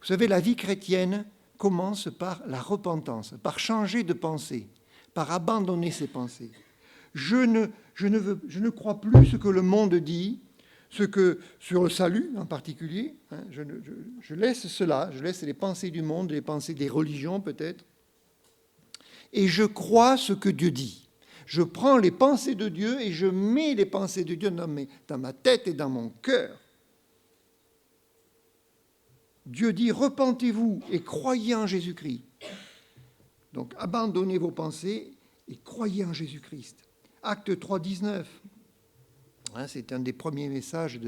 D: Vous savez, la vie chrétienne commence par la repentance, par changer de pensée, par abandonner ses pensées. Je ne crois plus ce que le monde dit, sur le salut en particulier. Je laisse cela, je laisse les pensées du monde, les pensées des religions peut-être, et je crois ce que Dieu dit. Je prends les pensées de Dieu et je mets les pensées de Dieu dans ma tête et dans mon cœur. Dieu dit, repentez-vous et croyez en Jésus-Christ. Donc, abandonnez vos pensées et croyez en Jésus-Christ. Acte 3, 19. C'est un des premiers messages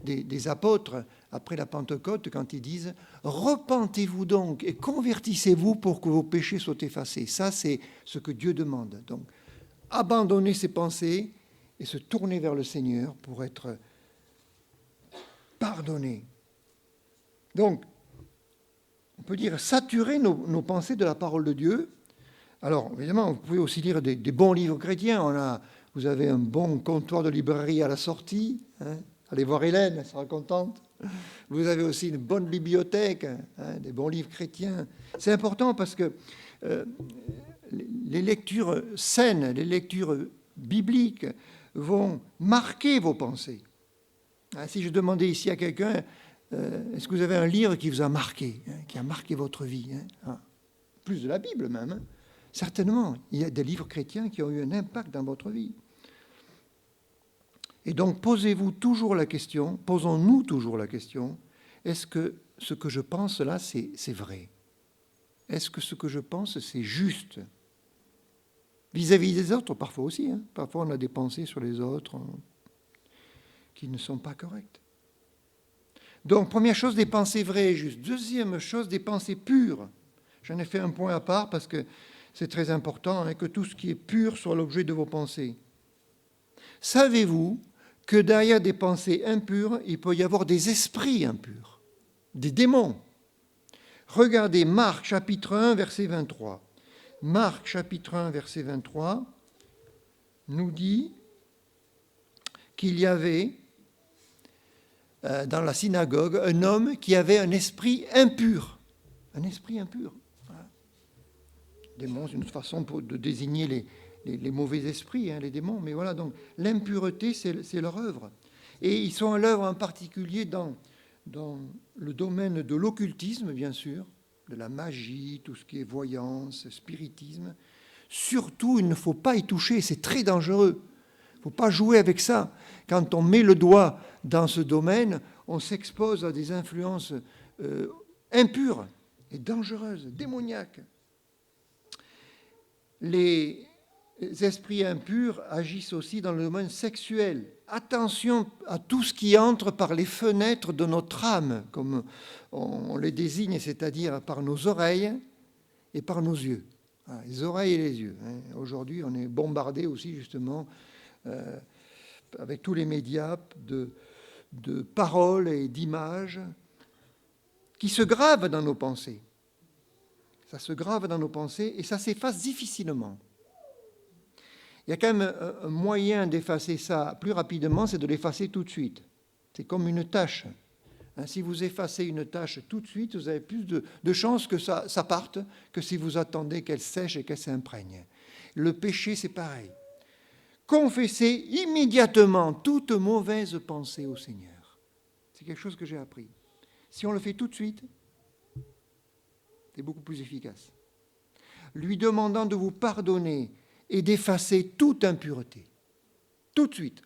D: des apôtres après la Pentecôte quand ils disent « Repentez-vous donc et convertissez-vous pour que vos péchés soient effacés ». Ça, c'est ce que Dieu demande. Donc, abandonner ses pensées et se tourner vers le Seigneur pour être pardonné. Donc, on peut dire saturer nos pensées de la parole de Dieu. Alors, évidemment, vous pouvez aussi lire des bons livres chrétiens. Vous avez un bon comptoir de librairie à la sortie. Allez voir Hélène, elle sera contente. Vous avez aussi une bonne bibliothèque, des bons livres chrétiens. C'est important parce que les lectures saines, les lectures bibliques vont marquer vos pensées. Si je demandais ici à quelqu'un, est-ce que vous avez un livre qui vous a marqué, qui a marqué votre vie, plus de la Bible même, certainement, il y a des livres chrétiens qui ont eu un impact dans votre vie. Et donc, posons-nous toujours la question, est-ce que ce que je pense là, c'est vrai? Est-ce que ce que je pense, c'est juste? Vis-à-vis des autres, parfois aussi. Parfois, on a des pensées sur les autres qui ne sont pas correctes. Donc, première chose, des pensées vraies et justes. Deuxième chose, des pensées pures. J'en ai fait un point à part parce que c'est très important que tout ce qui est pur soit l'objet de vos pensées. Savez-vous que derrière des pensées impures, il peut y avoir des esprits impurs, des démons? Regardez Marc chapitre 1, verset 23. Marc chapitre 1, verset 23 nous dit qu'il y avait dans la synagogue un homme qui avait un esprit impur. Un esprit impur. Voilà. Démon, c'est une façon de désigner les mauvais esprits, les démons. Mais voilà, donc l'impureté, c'est leur œuvre. Et ils sont à l'œuvre en particulier dans le domaine de l'occultisme, bien sûr, de la magie, tout ce qui est voyance, spiritisme. Surtout, il ne faut pas y toucher, c'est très dangereux. Il ne faut pas jouer avec ça. Quand on met le doigt dans ce domaine, on s'expose à des influences impures et dangereuses, démoniaques. Les esprits impurs agissent aussi dans le domaine sexuel. Attention à tout ce qui entre par les fenêtres de notre âme, comme on les désigne, c'est-à-dire par nos oreilles et par nos yeux. Les oreilles et les yeux. Aujourd'hui, on est bombardé aussi, justement, avec tous les médias de paroles et d'images qui se gravent dans nos pensées. Ça se grave dans nos pensées et ça s'efface difficilement. Il y a quand même un moyen d'effacer ça plus rapidement, c'est de l'effacer tout de suite. C'est comme une tâche. Si vous effacez une tâche tout de suite, vous avez plus de chances que ça parte que si vous attendez qu'elle sèche et qu'elle s'imprègne. Le péché, c'est pareil. Confessez immédiatement toute mauvaise pensée au Seigneur. C'est quelque chose que j'ai appris. Si on le fait tout de suite, c'est beaucoup plus efficace. Lui demandant de vous pardonner et d'effacer toute impureté. Tout de suite.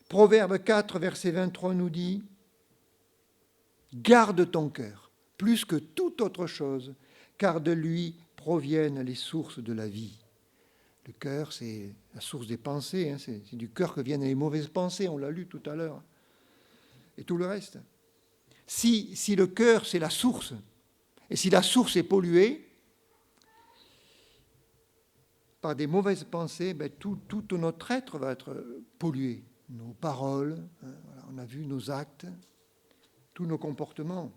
D: Proverbe 4, verset 23 nous dit « Garde ton cœur, plus que toute autre chose, car de lui proviennent les sources de la vie. » Le cœur, c'est la source des pensées, c'est du cœur que viennent les mauvaises pensées, on l'a lu tout à l'heure. Et tout le reste. Si le cœur, c'est la source, et si la source est polluée, par des mauvaises pensées, tout notre être va être pollué. Nos paroles, on a vu nos actes, tous nos comportements.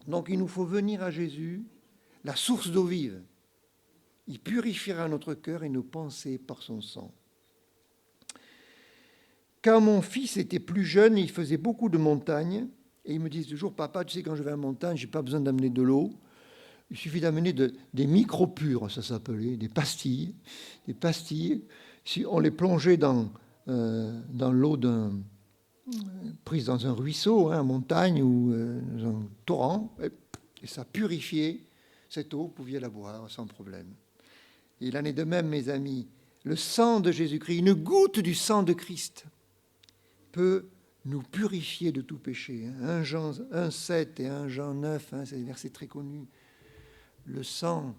D: Donc il nous faut venir à Jésus, la source d'eau vive. Il purifiera notre cœur et nos pensées par son sang. Quand mon fils était plus jeune, il faisait beaucoup de montagnes, et il me disait toujours, papa, tu sais, quand je vais en montagne, je n'ai pas besoin d'amener de l'eau. Il suffit d'amener des micro-pures, ça s'appelait, des pastilles. Des pastilles, si on les plongeait dans l'eau prise dans un ruisseau, en montagne ou dans un torrent, et ça purifiait cette eau, vous pouviez la boire sans problème. Et il en est de même, mes amis, le sang de Jésus-Christ, une goutte du sang de Christ peut nous purifier de tout péché. 1 Jean 1,7 et 1 Jean 9, c'est des versets très connus. Le sang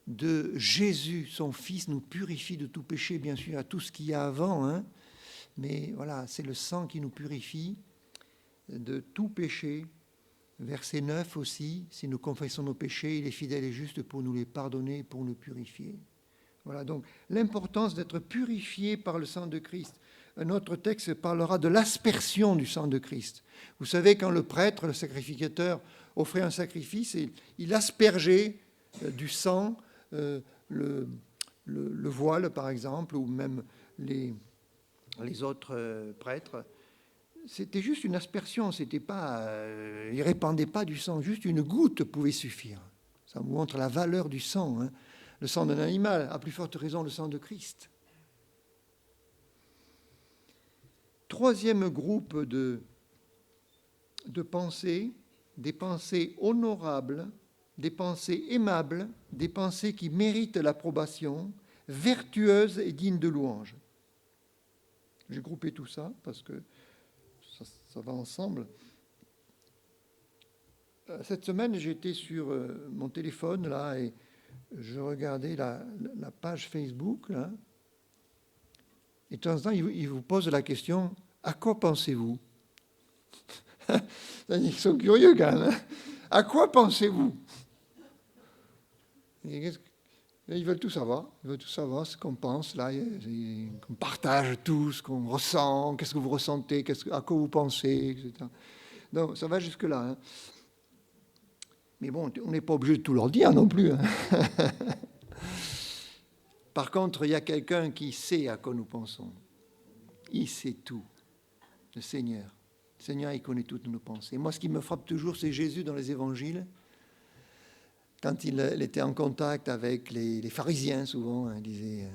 D: de Jésus, son Fils, nous purifie de tout péché, bien sûr, à tout ce qu'il y a avant. Mais voilà, c'est le sang qui nous purifie de tout péché. Verset 9 aussi, si nous confessons nos péchés, il est fidèle et juste pour nous les pardonner, pour nous purifier. Voilà donc l'importance d'être purifié par le sang de Christ. Un autre texte parlera de l'aspersion du sang de Christ. Vous savez, quand le prêtre, le sacrificateur, offrait un sacrifice, il aspergeait du sang le voile, par exemple, ou même les autres prêtres. C'était juste une aspersion, c'était pas, il ne répandait pas du sang, juste une goutte pouvait suffire. Ça vous montre la valeur du sang. Le sang d'un animal, à plus forte raison le sang de Christ. Troisième groupe de pensées, des pensées honorables, des pensées aimables, des pensées qui méritent l'approbation, vertueuses et dignes de louange. J'ai groupé tout ça parce que ça va ensemble. Cette semaine, j'étais sur mon téléphone là et je regardais la page Facebook là. Et de temps en temps, il vous pose la question, à quoi pensez-vous? Ils sont curieux quand même. À quoi pensez-vous? Ils veulent tout savoir. Ils veulent tout savoir ce qu'on pense là, qu'on partage tout, ce qu'on ressent, qu'est-ce que vous ressentez, à quoi vous pensez, etc. Donc ça va jusque-là. Mais bon, on n'est pas obligé de tout leur dire non plus. Hein. Par contre, il y a quelqu'un qui sait à quoi nous pensons. Il sait tout, le Seigneur. Le Seigneur, il connaît toutes nos pensées. Moi, ce qui me frappe toujours, c'est Jésus dans les évangiles. Quand il était en contact avec les pharisiens, souvent, il disait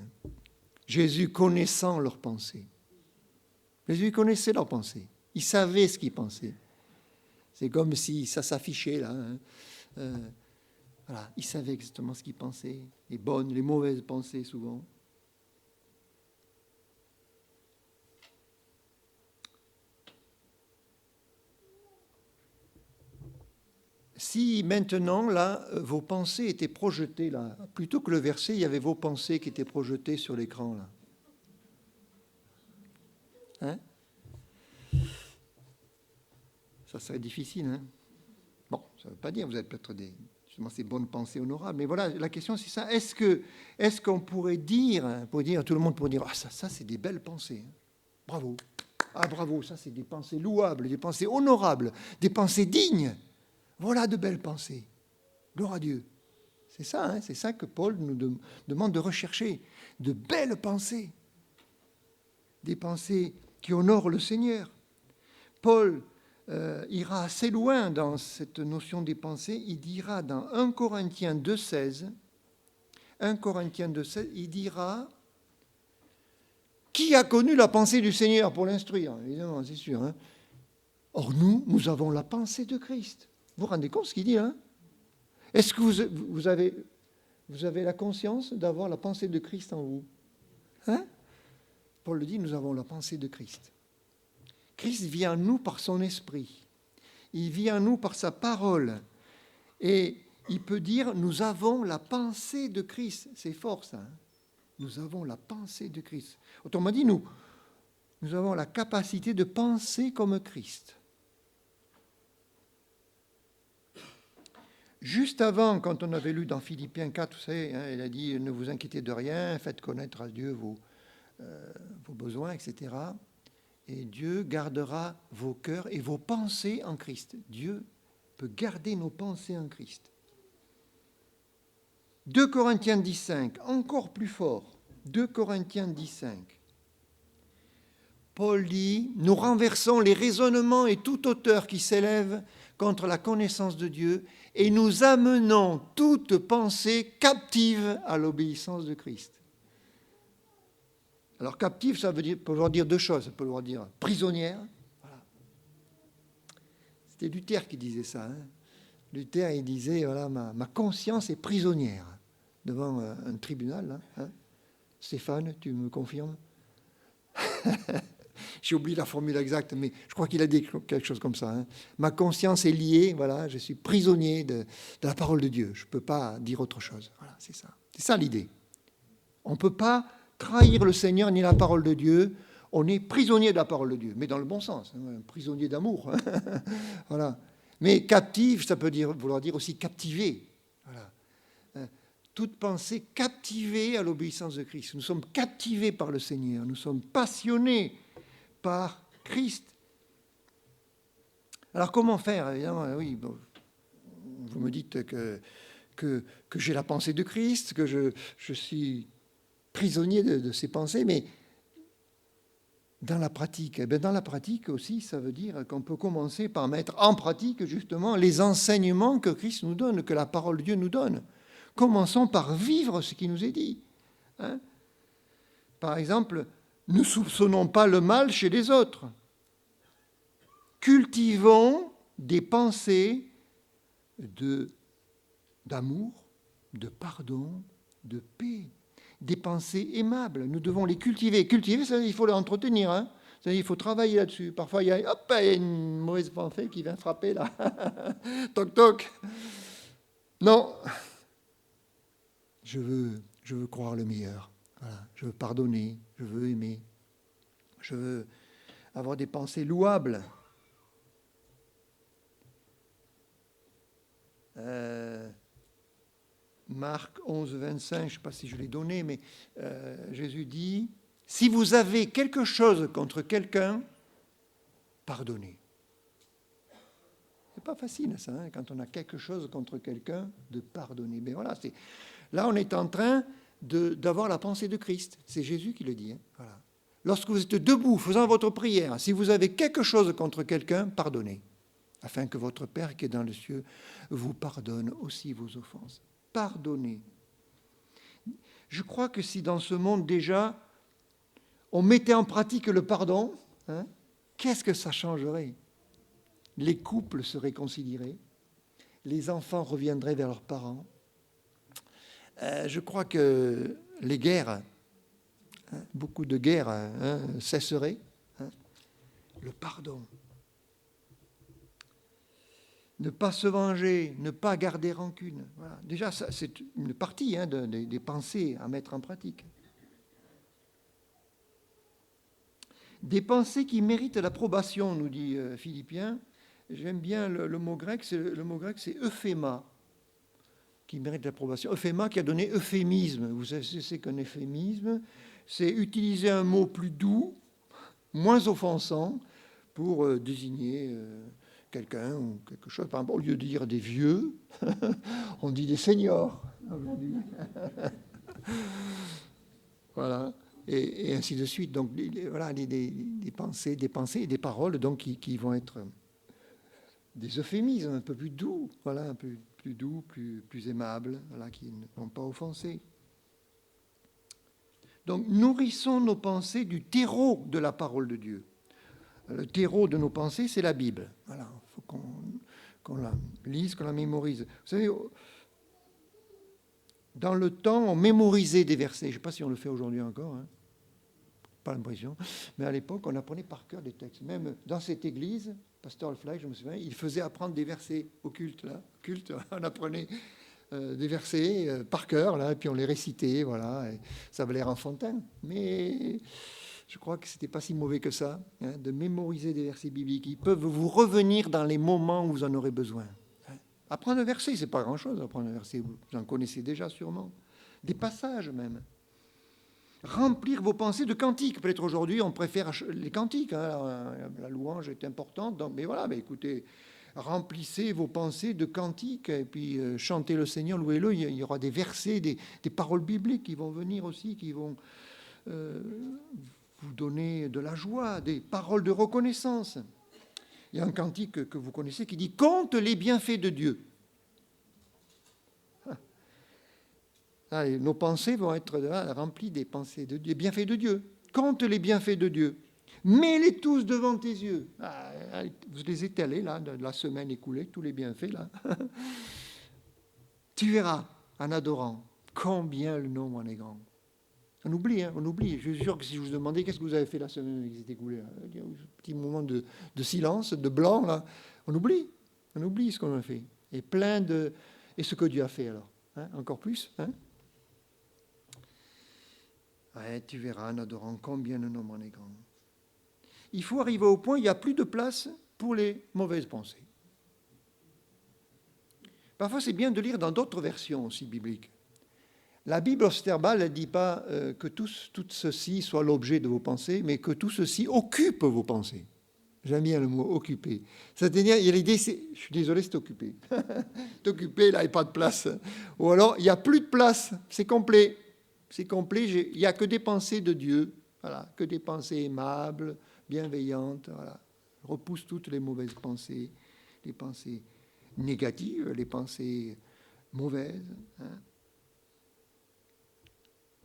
D: Jésus connaissant leurs pensées. Jésus connaissait leurs pensées. Il savait ce qu'ils pensaient. C'est comme si ça s'affichait là. Hein. Voilà, il savait exactement ce qu'ils pensaient. Les bonnes, les mauvaises pensées, souvent. Si maintenant, là, vos pensées étaient projetées, là, plutôt que le verset, il y avait vos pensées qui étaient projetées sur l'écran, là. Hein? Ça serait difficile, hein? Bon, ça ne veut pas dire, vous êtes peut-être justement ces bonnes pensées honorables, mais voilà, la question c'est ça. Est-ce qu'on pourrait dire, tout le monde pourrait dire, ah ça c'est des belles pensées, hein. Bravo, ah bravo, ça c'est des pensées louables, des pensées honorables, des pensées dignes. Voilà de belles pensées. Gloire à Dieu. C'est ça, hein, c'est ça que Paul nous demande de rechercher. De belles pensées. Des pensées qui honorent le Seigneur. Paul ira assez loin dans cette notion des pensées. Il dira dans 1 Corinthiens 2,16, il dira « Qui a connu la pensée du Seigneur ?» pour l'instruire, évidemment, c'est sûr. Hein. Or nous avons la pensée de Christ. Vous vous rendez compte ce qu'il dit, hein? Est-ce que vous avez la conscience d'avoir la pensée de Christ en vous? Hein? Paul le dit, nous avons la pensée de Christ. Christ vit en nous par son esprit. Il vit en nous par sa parole. Et il peut dire, nous avons la pensée de Christ. C'est fort ça. Hein? Nous avons la pensée de Christ. Autrement dit, nous avons la capacité de penser comme Christ. Juste avant, quand on avait lu dans Philippiens 4, vous savez, hein, il a dit « Ne vous inquiétez de rien, faites connaître à Dieu vos besoins, etc. » Et Dieu gardera vos cœurs et vos pensées en Christ. Dieu peut garder nos pensées en Christ. 2 Corinthiens 10,5, encore plus fort. 2 Corinthiens 10,5. Paul dit « Nous renversons les raisonnements et toute hauteur qui s'élève contre la connaissance de Dieu, et nous amenons toute pensée captive à l'obéissance de Christ. » Alors captive, ça peut vouloir dire deux choses. Ça peut vouloir dire prisonnière. Voilà. C'était Luther qui disait ça. Hein. Luther, il disait, voilà, ma conscience est prisonnière devant un tribunal. Hein. Stéphane, tu me confirmes? J'ai oublié la formule exacte, mais je crois qu'il a dit quelque chose comme ça. Hein. Ma conscience est liée, voilà, je suis prisonnier de la parole de Dieu. Je ne peux pas dire autre chose. Voilà, c'est ça. C'est ça l'idée. On ne peut pas trahir le Seigneur ni la parole de Dieu. On est prisonnier de la parole de Dieu, mais dans le bon sens. Hein, prisonnier d'amour. Voilà. Mais captive, ça peut vouloir dire aussi captivé. Voilà. Toute pensée captivée à l'obéissance de Christ. Nous sommes captivés par le Seigneur. Nous sommes passionnés par Christ. Alors comment faire? Évidemment, oui, bon, vous me dites que j'ai la pensée de Christ, que je suis prisonnier de ces pensées, mais dans la pratique, dans la pratique aussi, ça veut dire qu'on peut commencer par mettre en pratique justement les enseignements que Christ nous donne, que la parole de Dieu nous donne. Commençons par vivre ce qui nous est dit. Hein? Par exemple, ne soupçonnons pas le mal chez les autres. Cultivons des pensées d'amour, de pardon, de paix, des pensées aimables. Nous devons les cultiver. Cultiver, ça, il faut les entretenir. Hein. Il faut travailler là-dessus. Parfois, il y a une mauvaise pensée qui vient frapper là. Toc, toc. Non. Je veux croire le meilleur. Voilà. Je veux pardonner. Je veux aimer. Je veux avoir des pensées louables. Marc 11, 25, je ne sais pas si je l'ai donné, mais Jésus dit, si vous avez quelque chose contre quelqu'un, pardonnez. pas facile, ça, hein, quand on a quelque chose contre quelqu'un, de pardonner. Mais voilà, là, on est en train d'avoir la pensée de Christ. C'est Jésus qui le dit. Hein, voilà. Lorsque vous êtes debout, faisant votre prière, si vous avez quelque chose contre quelqu'un, pardonnez, afin que votre Père qui est dans le ciel vous pardonne aussi vos offenses. Pardonnez. Je crois que si dans ce monde déjà, on mettait en pratique le pardon, hein, qu'est-ce que ça changerait? Les couples se réconcilieraient, les enfants reviendraient vers leurs parents. Je crois que les guerres, hein, beaucoup de guerres cesseraient. Hein. Le pardon. Ne pas se venger, ne pas garder rancune. Voilà. Déjà, ça, c'est une partie des pensées à mettre en pratique. Des pensées qui méritent l'approbation, nous dit Philippiens. J'aime bien le mot grec, c'est euphéma, qui mérite l'approbation. Euphéma qui a donné euphémisme. Vous savez ce que c'est qu'un euphémisme? C'est utiliser un mot plus doux, moins offensant, pour désigner quelqu'un ou quelque chose. Par exemple, au lieu de dire des vieux, on dit des seniors aujourd'hui. Voilà. Et ainsi de suite. Donc, voilà, des pensées et des paroles donc, qui vont être des euphémismes un peu plus doux, voilà, un peu plus doux, plus aimables, voilà, qui ne vont pas offenser. Donc, nourrissons nos pensées du terreau de la parole de Dieu. Le terreau de nos pensées, c'est la Bible. Voilà, il faut qu'on la lise, qu'on la mémorise. Vous savez, dans le temps, on mémorisait des versets. Je ne sais pas si on le fait aujourd'hui encore, hein. Pas l'impression. Mais à l'époque, on apprenait par cœur des textes. Même dans cette église, Pasteur Alflag, je me souviens, il faisait apprendre des versets au culte. Là. Au culte, on apprenait des versets par cœur, là, et puis on les récitait. Voilà, et ça avait l'air enfantin. Mais je crois que ce n'était pas si mauvais que ça, hein, de mémoriser des versets bibliques. Ils peuvent vous revenir dans les moments où vous en aurez besoin. Apprendre un verset, ce n'est pas grand-chose. Apprendre un verset, vous en connaissez déjà sûrement. Des passages même. Remplir vos pensées de cantiques. Peut-être aujourd'hui, on préfère les cantiques. Hein, la louange est importante. Donc, mais voilà, mais écoutez, remplissez vos pensées de cantiques et puis chantez le Seigneur, louez-le. Il y aura des versets, des paroles bibliques qui vont venir aussi, qui vont vous donner de la joie, des paroles de reconnaissance. Il y a un cantique que vous connaissez qui dit « Compte les bienfaits de Dieu ». Nos pensées vont être remplies des pensées de Dieu, des bienfaits de Dieu. Compte les bienfaits de Dieu. Mets-les tous devant tes yeux. Vous les étalez, là, de la semaine écoulée, tous les bienfaits, là. Tu verras, en adorant, combien le nombre en est grand. On oublie, hein, on oublie. Je suis sûr que si je vous demandais qu'est-ce que vous avez fait la semaine qui s'est écoulée, un petit moment de silence, de blanc, là, on oublie ce qu'on a fait. Et et ce que Dieu a fait alors. Hein, encore plus, hein. Ouais, tu verras en adorant combien le nombre en est grand. Il faut arriver au point où il n'y a plus de place pour les mauvaises pensées. Parfois, c'est bien de lire dans d'autres versions aussi bibliques. La Bible Osterbal ne dit pas que tout ceci soit l'objet de vos pensées, mais que tout ceci occupe vos pensées. J'aime bien le mot « occuper ». C'est-à-dire, il y a l'idée, je suis désolé, c'est occupé. C'est occupé, là, il n'y a pas de place. Ou alors, il n'y a plus de place, c'est complet. C'est complet, il n'y a que des pensées de Dieu, voilà, que des pensées aimables, bienveillantes. Voilà. Repousse toutes les mauvaises pensées, les pensées négatives, les pensées mauvaises. Hein.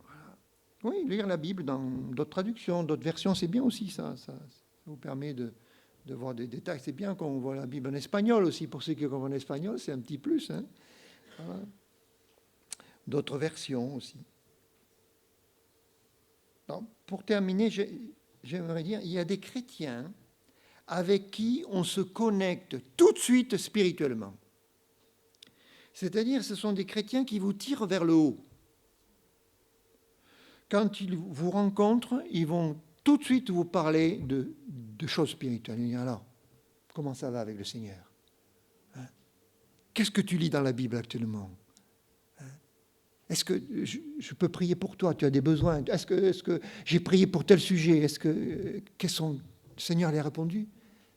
D: Voilà. Oui, lire la Bible dans d'autres traductions, d'autres versions, c'est bien aussi ça. Ça vous permet de voir des détails. C'est bien qu'on voit la Bible en espagnol aussi. Pour ceux qui comprennent l'espagnol, c'est un petit plus. Hein. Voilà. D'autres versions aussi. Alors, pour terminer, j'aimerais dire, il y a des chrétiens avec qui on se connecte tout de suite spirituellement. C'est-à-dire, ce sont des chrétiens qui vous tirent vers le haut. Quand ils vous rencontrent, ils vont tout de suite vous parler de choses spirituelles. Ils disent, alors, comment ça va avec le Seigneur? Hein? Qu'est-ce que tu lis dans la Bible actuellement? Est-ce que je peux prier pour toi? Tu as des besoins? Est-ce que j'ai prié pour tel sujet? Le Seigneur lui a répondu?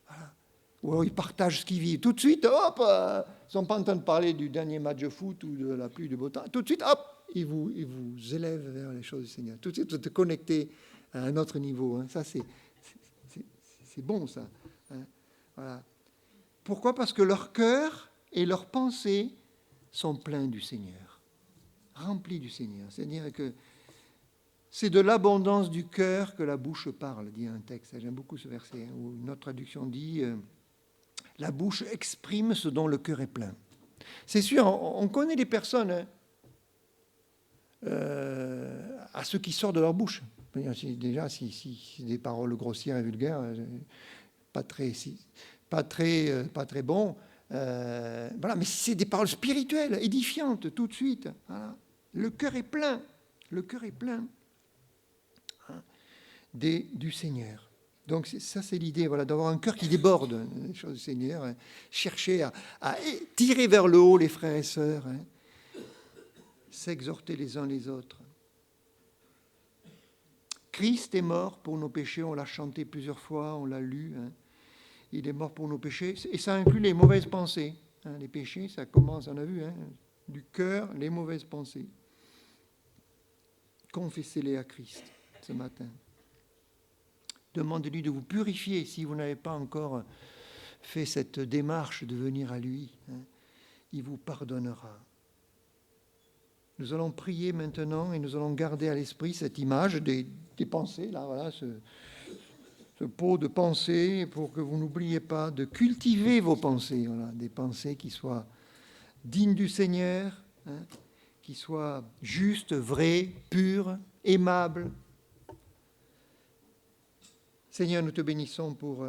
D: Voilà. Ou alors ils partagent ce qu'ils vivent. Tout de suite, hop, ils ne sont pas en train de parler du dernier match de foot ou de la pluie, du beau temps. Tout de suite, hop, ils vous élèvent vers les choses du Seigneur. Tout de suite, vous êtes connectés à un autre niveau. Hein. Ça, c'est bon, ça. Hein. Voilà. Pourquoi ? Parce que leur cœur et leurs pensées sont pleins du Seigneur, remplis du Seigneur. C'est-à-dire que c'est de l'abondance du cœur que la bouche parle, dit un texte. J'aime beaucoup ce verset, hein, où une autre traduction dit la bouche exprime ce dont le cœur est plein. C'est sûr, on connaît des personnes hein, à ce qui sort de leur bouche. Déjà, si des paroles grossières et vulgaires, pas très bon. Voilà, mais si c'est des paroles spirituelles, édifiantes, tout de suite. Voilà. Le cœur est plein. Le cœur est plein hein, du Seigneur. Donc ça, c'est l'idée, voilà, d'avoir un cœur qui déborde des choses du Seigneur. Hein. Chercher à tirer vers le haut les frères et sœurs. Hein. S'exhorter les uns les autres. Christ est mort pour nos péchés, on l'a chanté plusieurs fois, on l'a lu. Hein. Il est mort pour nos péchés, et ça inclut les mauvaises pensées. Hein. Les péchés, ça commence, on a vu, hein, du cœur, les mauvaises pensées. Confessez-les à Christ ce matin. Demandez-lui de vous purifier si vous n'avez pas encore fait cette démarche de venir à lui. Hein. Il vous pardonnera. Nous allons prier maintenant et nous allons garder à l'esprit cette image des pensées, là, voilà, ce pot de pensée, pour que vous n'oubliez pas de cultiver vos pensées, voilà, des pensées qui soient dignes du Seigneur, hein, qui soient justes, vraies, pures, aimables. Seigneur, nous te bénissons pour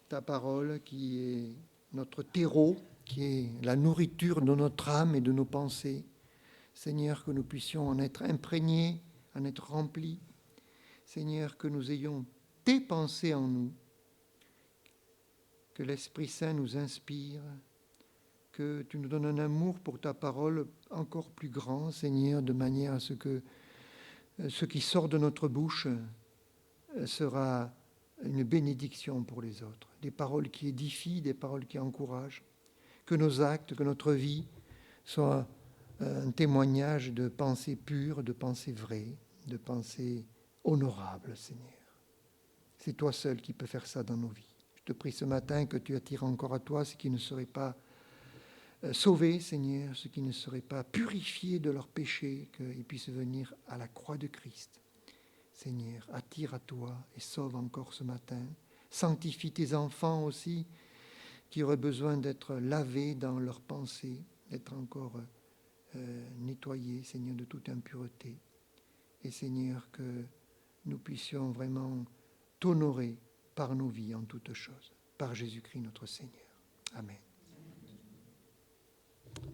D: ta parole qui est notre terreau, qui est la nourriture de notre âme et de nos pensées. Seigneur, que nous puissions en être imprégnés, en être remplis. Seigneur, que nous ayons tes pensées en nous, que l'Esprit Saint nous inspire, que tu nous donnes un amour pour ta parole encore plus grand, Seigneur, de manière à ce que ce qui sort de notre bouche sera une bénédiction pour les autres. Des paroles qui édifient, des paroles qui encouragent. Que nos actes, que notre vie soient un témoignage de pensées pures, de pensées vraies, de pensées honorables, Seigneur. C'est toi seul qui peux faire ça dans nos vies. Je te prie ce matin que tu attires encore à toi ceux qui ne seraient pas sauvés, Seigneur, ceux qui ne seraient pas purifiés de leurs péchés, qu'ils puissent venir à la croix de Christ. Seigneur, attire à toi et sauve encore ce matin. Sanctifie tes enfants aussi, qui auraient besoin d'être lavés dans leurs pensées, d'être encore nettoyés, Seigneur, de toute impureté. Et Seigneur, que nous puissions vraiment t'honorer par nos vies en toutes choses, par Jésus-Christ notre Seigneur. Amen. Amen.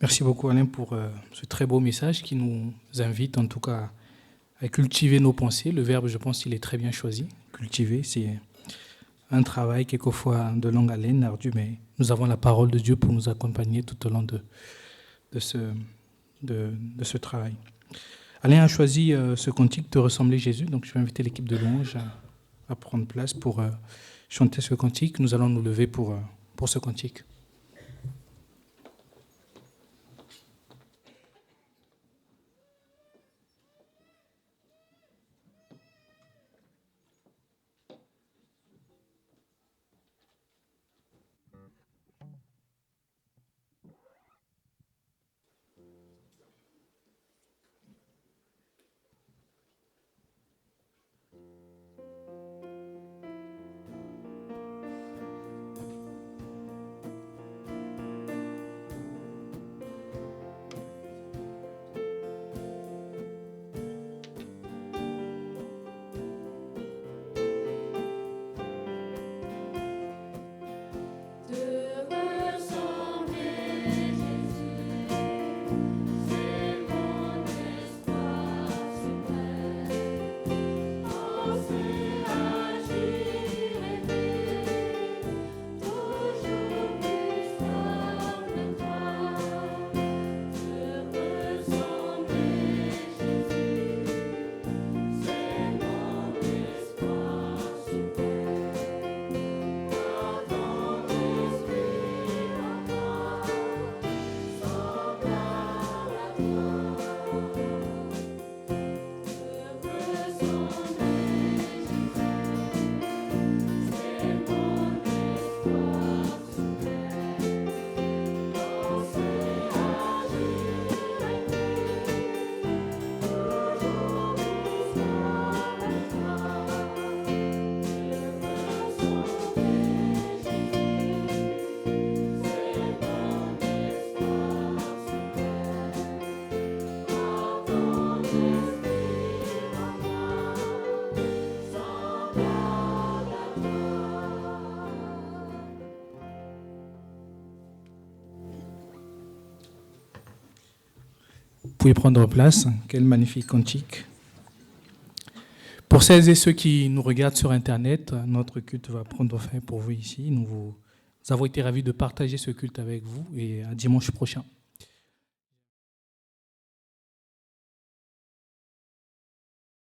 A: Merci beaucoup Alain pour ce très beau message qui nous invite en tout cas à cultiver nos pensées. Le verbe, je pense, il est très bien choisi. Cultiver, c'est un travail quelquefois de longue haleine, ardu, mais nous avons la parole de Dieu pour nous accompagner tout au long de ce travail. Alain a choisi ce cantique de ressembler Jésus, donc je vais inviter l'équipe de louange à prendre place pour chanter ce cantique. Nous allons nous lever pour ce cantique. pouvez prendre place. Quel magnifique cantique. Pour celles et ceux qui nous regardent sur Internet, notre culte va prendre fin pour vous ici. Nous avons été ravis de partager ce culte avec vous et à dimanche prochain.